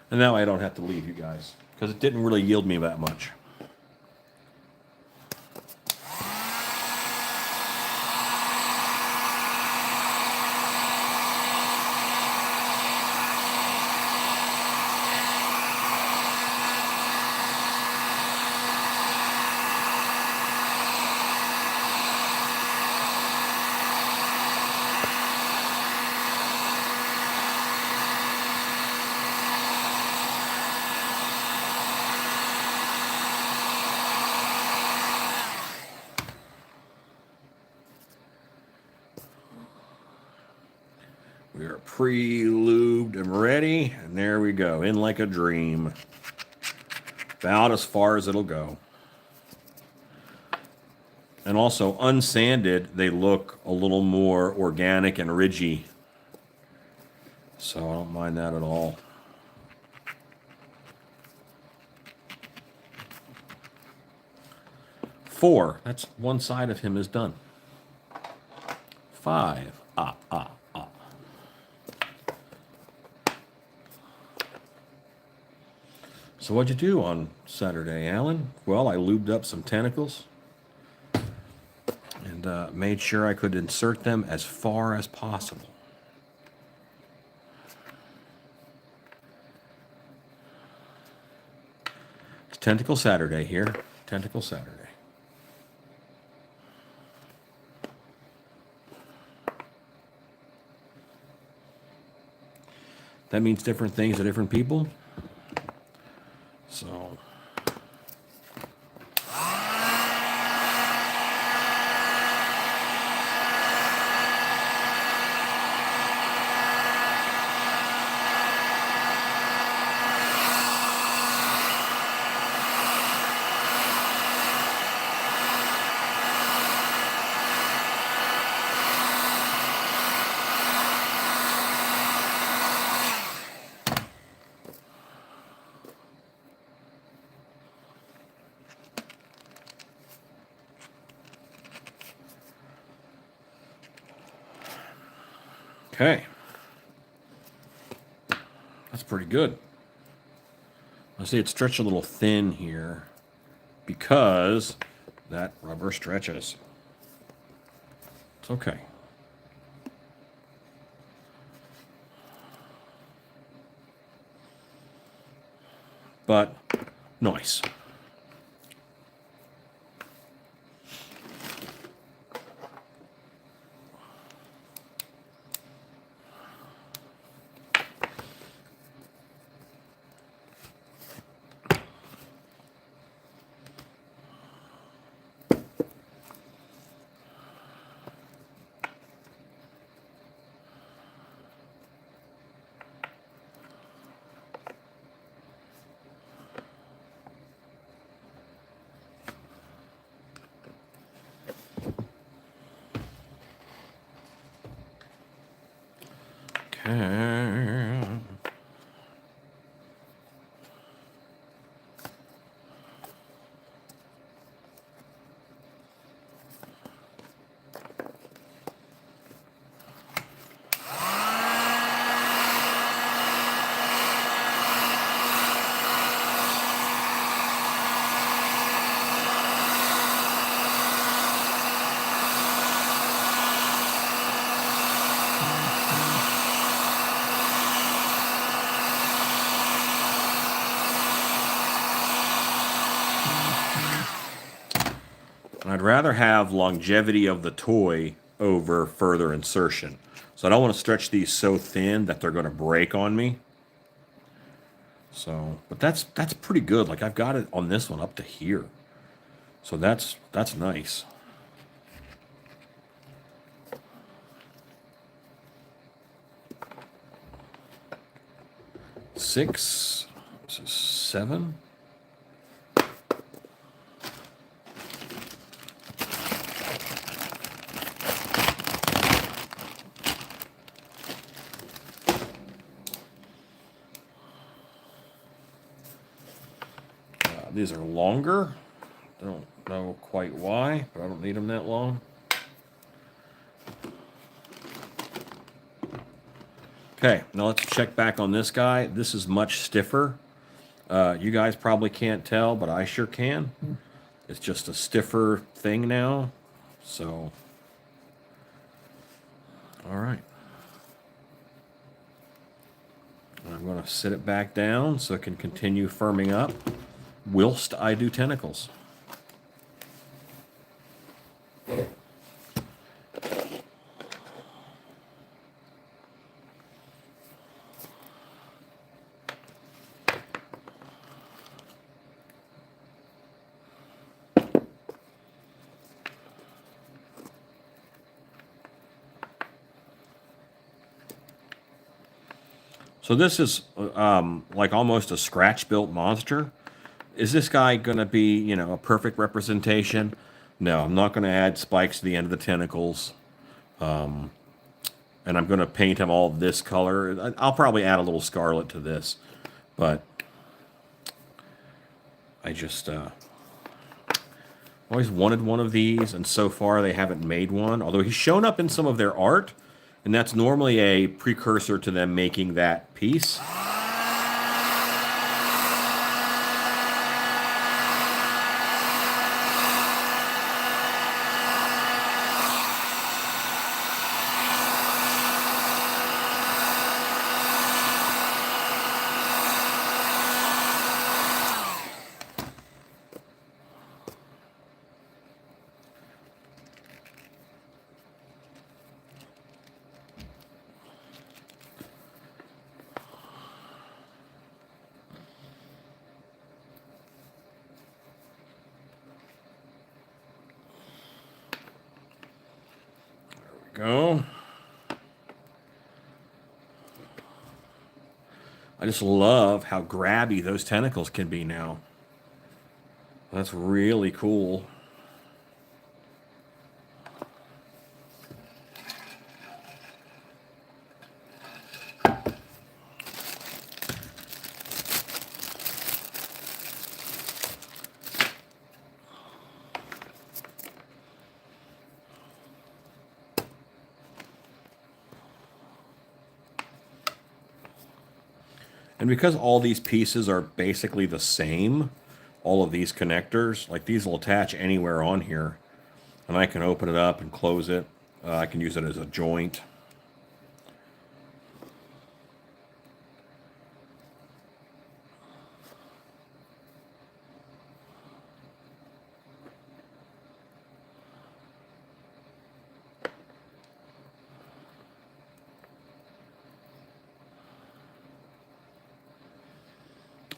And now I don't have to leave you guys because it didn't really yield me that much. We are pre-lubed and ready, and there we go, in like a dream. About as far as it'll go. And also, unsanded, they look a little more organic and ridgy. So I don't mind that at all. Four, that's one side of him is done. Five, ah. So what'd you do on Saturday, Alan? Well, I lubed up some tentacles and made sure I could insert them as far as possible. It's Tentacle Saturday here. Tentacle Saturday. That means different things to different people. So, okay. That's pretty good. I see it stretched a little thin here because that rubber stretches. It's okay. But nice. rather have longevity of the toy over further insertion. So I don't want to stretch these so thin that they're going to break on me. So, but that's pretty good. Like I've got it on this one up to here. So that's nice. Six, this is 7. These are longer. I don't know quite why, but I don't need them that long. Okay, now let's check back on this guy. This is much stiffer. You guys probably can't tell, but I sure can. It's just a stiffer thing now. So, all right. I'm going to sit it back down so it can continue firming up whilst I do tentacles. So this is like almost a scratch-built monster. Is this guy going to be, you know, a perfect representation? No, I'm not going to add spikes to the end of the tentacles. And I'm going to paint him all this color. I'll probably add a little scarlet to this. But I just always wanted one of these, and so far they haven't made one. Although he's shown up in some of their art, and that's normally a precursor to them making that piece. Go. I just love how grabby those tentacles can be now. That's really cool. And because all these pieces are basically the same, all of these connectors, like these will attach anywhere on here. And I can open it up and close it. I can use it as a joint.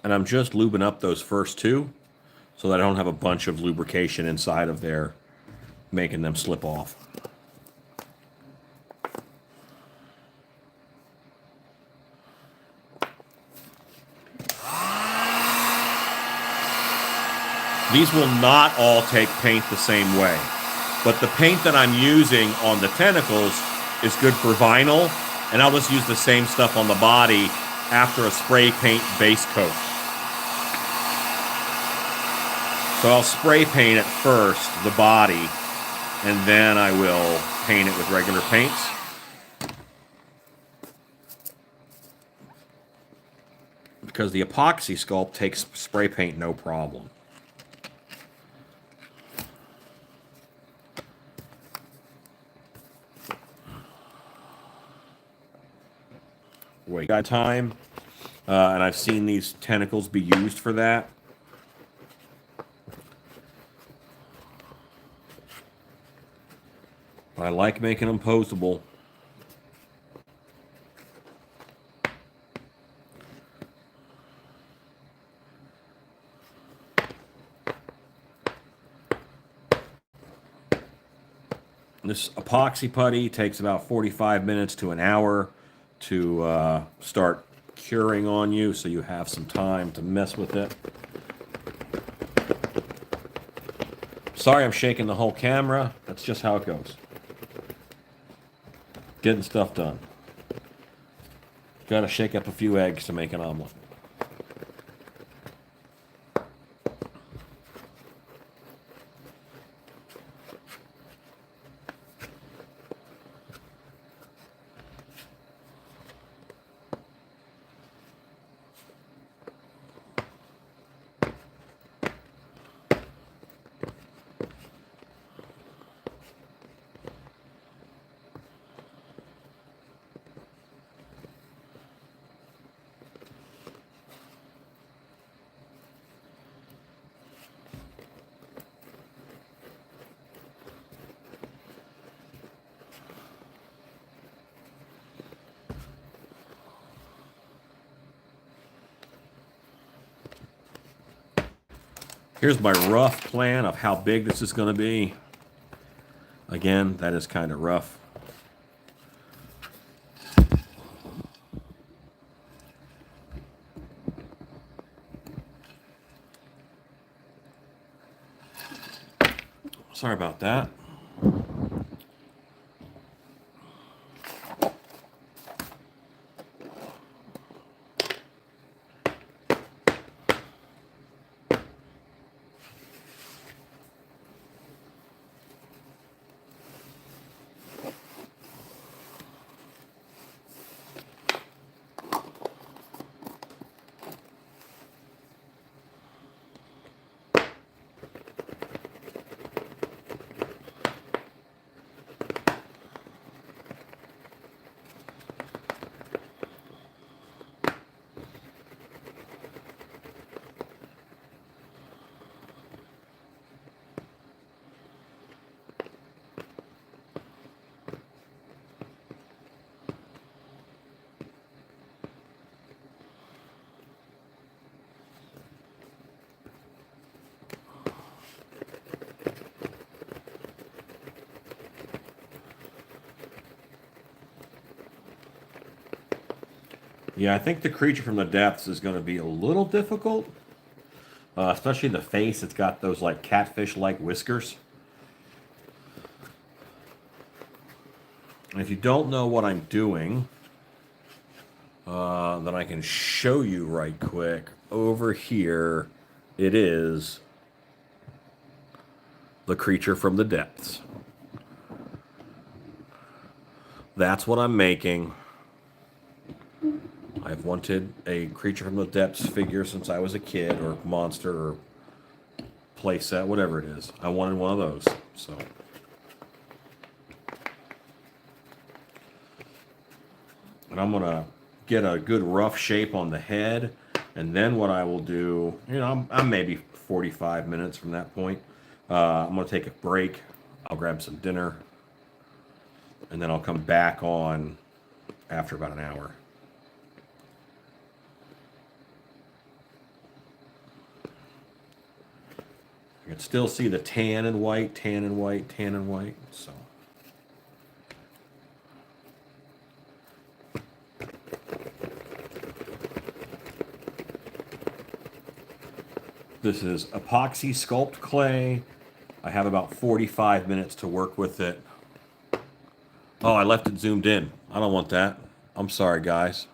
And I'm just lubing up those first two so that I don't have a bunch of lubrication inside of there making them slip off. These will not all take paint the same way, but the paint that I'm using on the tentacles is good for vinyl, and I'll just use the same stuff on the body after a spray paint base coat. So I'll spray paint it first, the body, and then I will paint it with regular paints. Because the epoxy sculpt takes spray paint no problem. Wait, got time, and I've seen these tentacles be used for that. I like making them posable. This epoxy putty takes about 45 minutes to an hour to start curing on you, so you have some time to mess with it. Sorry I'm shaking the whole camera. That's just how it goes. Getting stuff done. Gotta shake up a few eggs to make an omelet. Here's my rough plan of how big this is going to be. Again, that is kind of rough. Sorry about that. Yeah, I think the creature from the depths is going to be a little difficult, especially the face. It's got those like catfish-like whiskers. And if you don't know what I'm doing, then I can show you right quick. Over here, it is the creature from the depths. That's what I'm making. I've wanted a creature from the depths figure since I was a kid, or monster, or playset, whatever it is. I wanted one of those, so. And I'm gonna get a good rough shape on the head, and then what I will do, I'm maybe 45 minutes from that point. I'm gonna take a break. I'll grab some dinner, and then I'll come back on after about an hour. You can still see the tan and white, tan and white, tan and white. So this is epoxy sculpt clay. I have about 45 minutes to work with it. Oh, I left it zoomed in. I don't want that. I'm sorry, guys.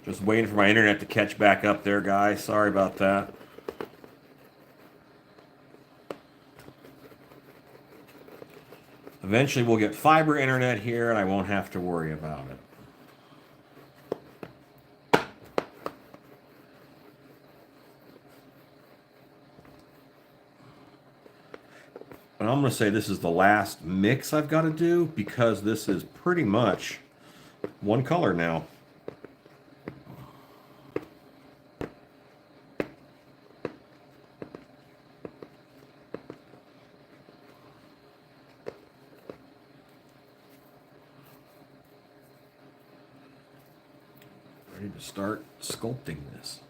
Just waiting for my internet to catch back up there, guys. Sorry about that. Eventually we'll get fiber internet here and I won't have to worry about it. going to say this is the last mix I've got to do because this is pretty much one color now. Ready to start sculpting this.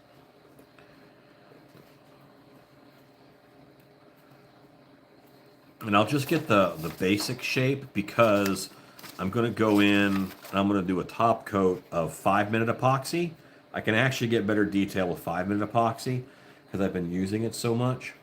And I'll just get the basic shape because I'm going to go in and I'm going to do a top coat of 5-minute epoxy. I can actually get better detail with 5-minute epoxy because I've been using it so much.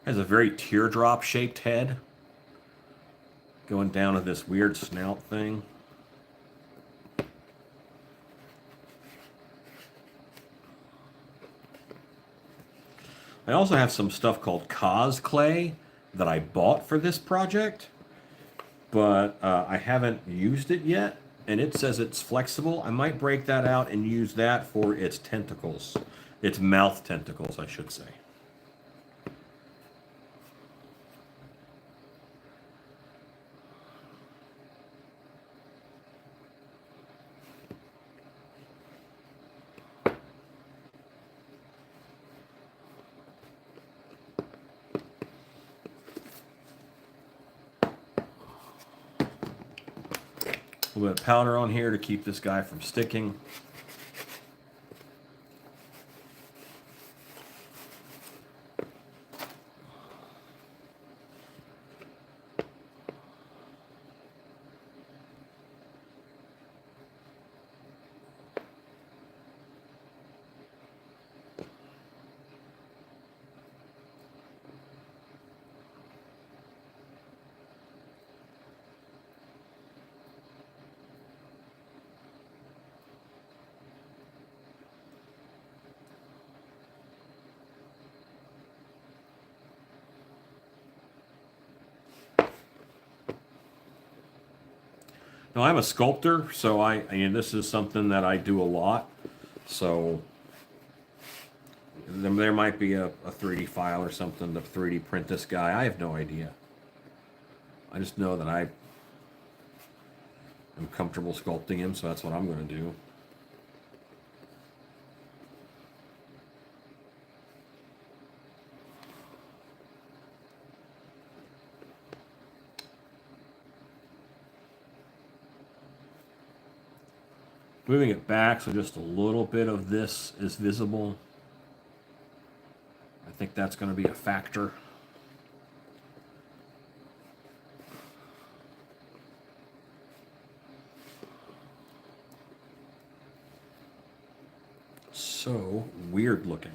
Has a very teardrop shaped head going down to this weird snout thing. I also have some stuff called Cos Clay that I bought for this project, but I haven't used it yet, and it says it's flexible. I might break that out and use that for its tentacles, its mouth tentacles, I should say. A little bit of powder on here to keep this guy from sticking. Now, I'm a sculptor, so I mean, this is something that I do a lot. So there might be a 3D file or something to 3D print this guy. I have no idea. I just know that I am comfortable sculpting him, so that's what I'm going to do. Moving it back so just a little bit of this is visible. I think that's going to be a factor. So weird looking.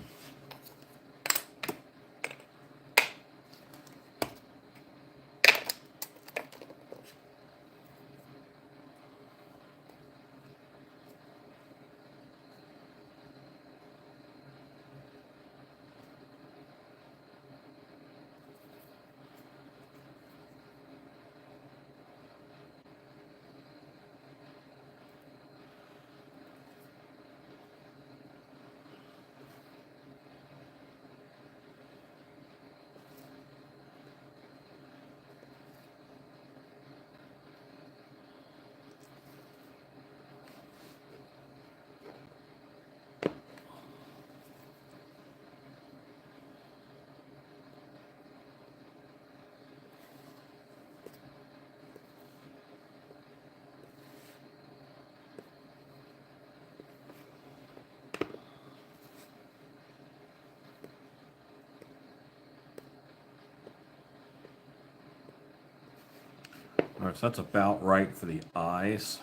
All right, so that's about right for the eyes.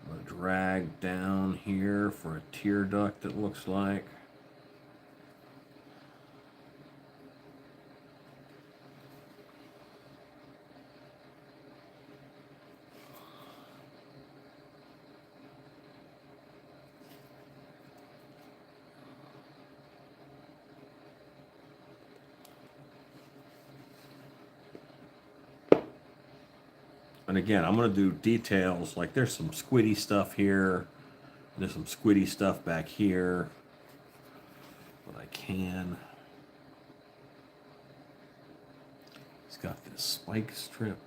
I'm going to drag down here for a tear duct, it looks like. And again, I'm going to do details, like there's some squiddy stuff here. There's some squiddy stuff back here. But I can. He's got this spike strip.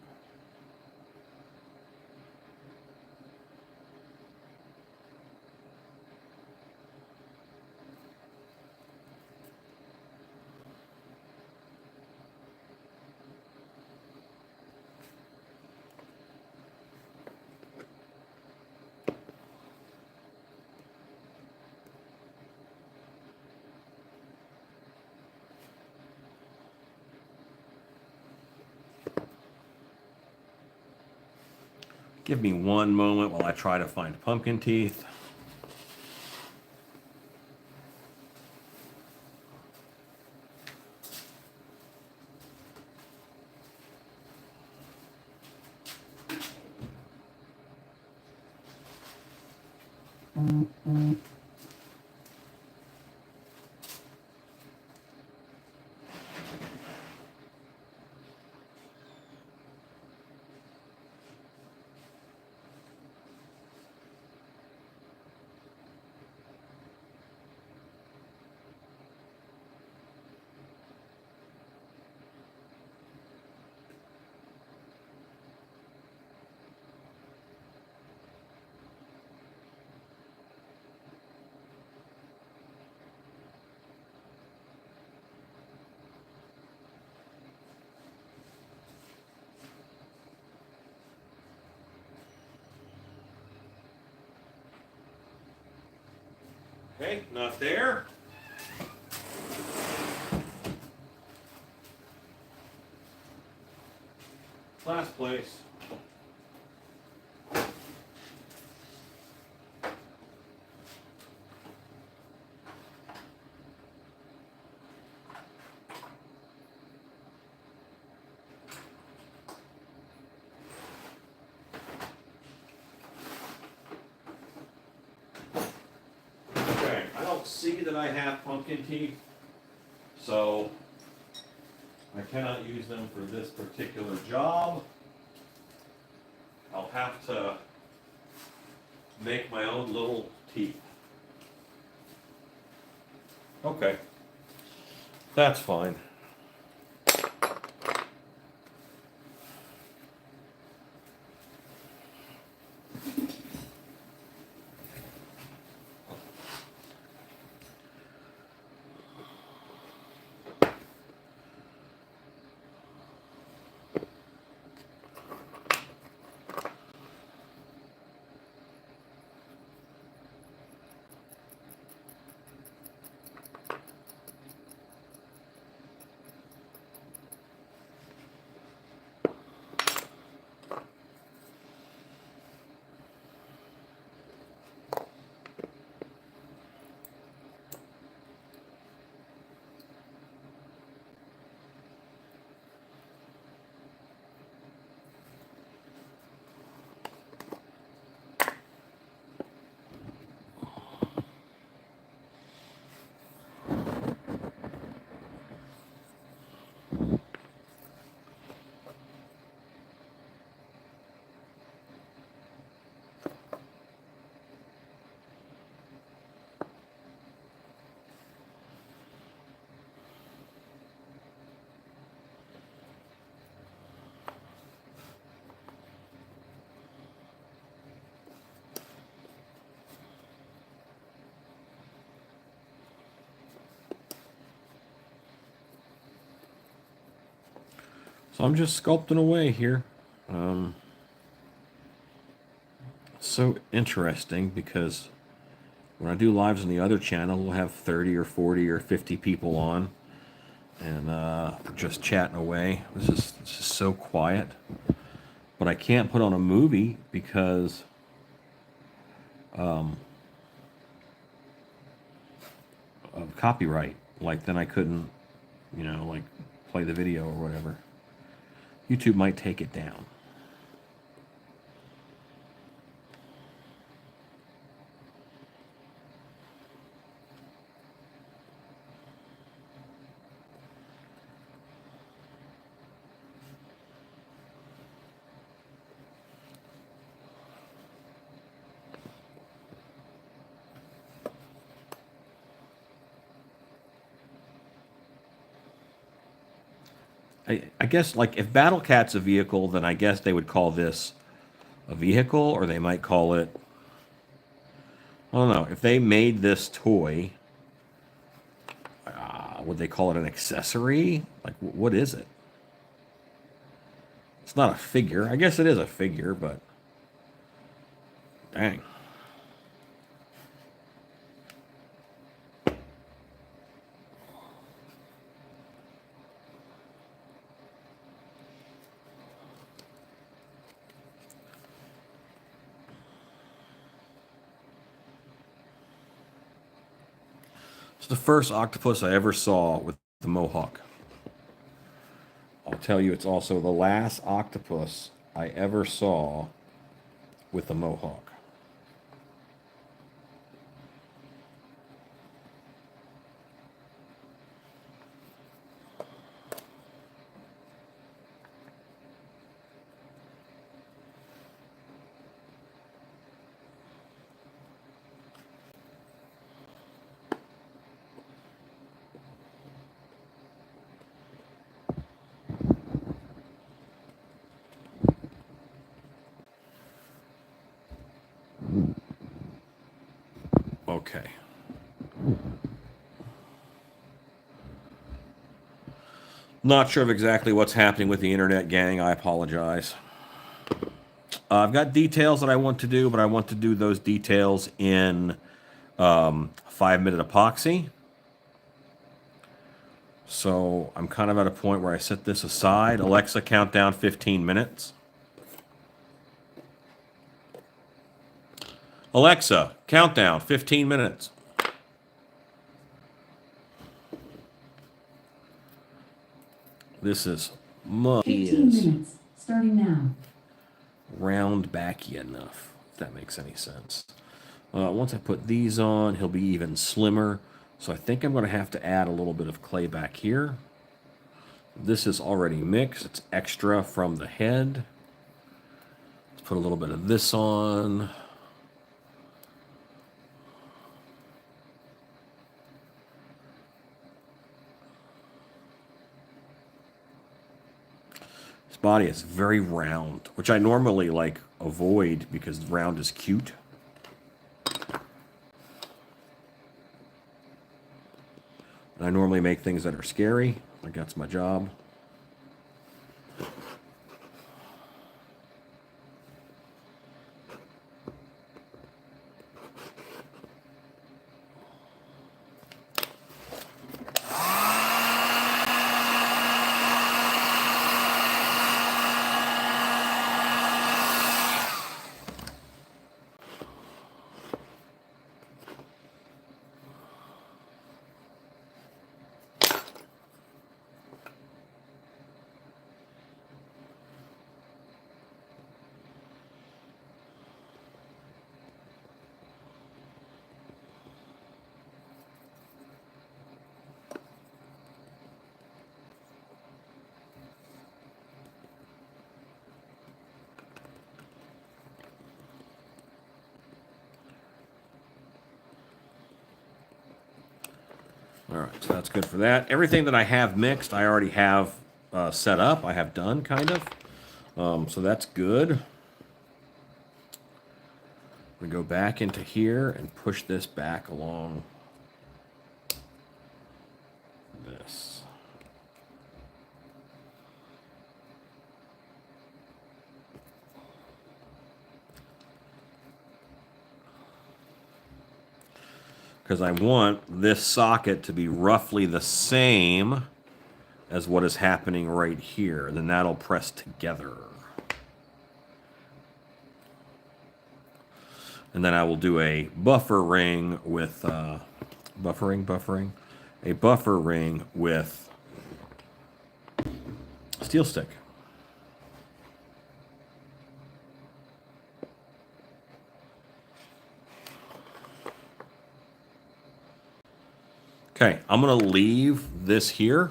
Give me one moment while I try to find pumpkin teeth. Okay, not there. Last place. Okay, I don't see that I have pumpkin teeth, so I cannot use them for this particular job. I'll have to make my own little teeth. Okay, that's fine. So I'm just sculpting away here. It's so interesting because when I do lives on the other channel, we'll have 30 or 40 or 50 people on and just chatting away. This is so quiet. but I can't put on a movie because of copyright. Like then I couldn't, like play the video or whatever. YouTube might take it down. I guess like if Battle Cat's a vehicle, then I guess they would call this a vehicle, or they might call it, I don't know. If they made this toy, would they call it an accessory? Like, what is it? It's not a figure. I guess it is a figure, but dang. It's the first octopus I ever saw with the mohawk. I'll tell you, it's also the last octopus I ever saw with the mohawk. Okay. Not sure of exactly what's happening with the internet, gang. I apologize. I've got details that I want to do, but I want to do those details in 5-minute epoxy. So I'm kind of at a point where I set this aside. Alexa, count down 15 minutes. Alexa, countdown 15 minutes. This is 15 minutes, starting now. Round backy enough, if that makes any sense. Once I put these on, he'll be even slimmer. So I think I'm going to have to add a little bit of clay back here. This is already mixed. It's extra from the head. Let's put a little bit of this on. His body is very round, which I normally like avoid because round is cute. I normally make things that are scary. Like that's my job. All right, so that's good for that. Everything that I have mixed, I already have set up. I have done, kind of. So that's good. We go back into here and push this back along this. Because I want this socket to be roughly the same as what is happening right here. Then that'll press together. And then I will do a buffer ring with a buffer ring with steel stick. Okay, I'm going to leave this here.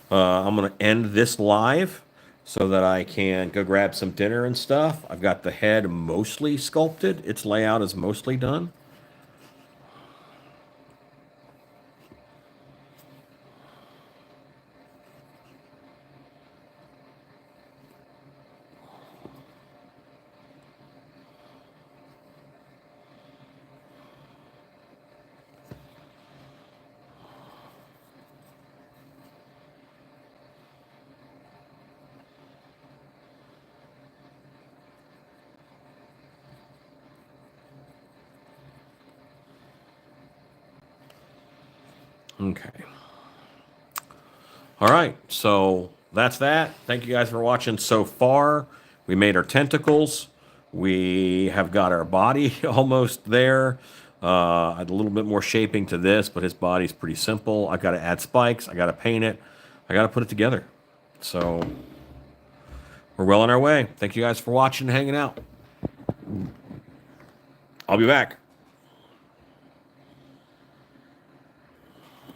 I'm going to end this live so that I can go grab some dinner and stuff. I've got the head mostly sculpted. Its layout is mostly done. Okay. All right, so that's that. Thank you guys for watching so far. We made our tentacles. We have got our body almost there. I had a little bit more shaping to this, but his body's pretty simple. I got to add spikes. I got to paint it. I got to put it together. So we're well on our way. Thank you guys for watching and hanging out. I'll be back.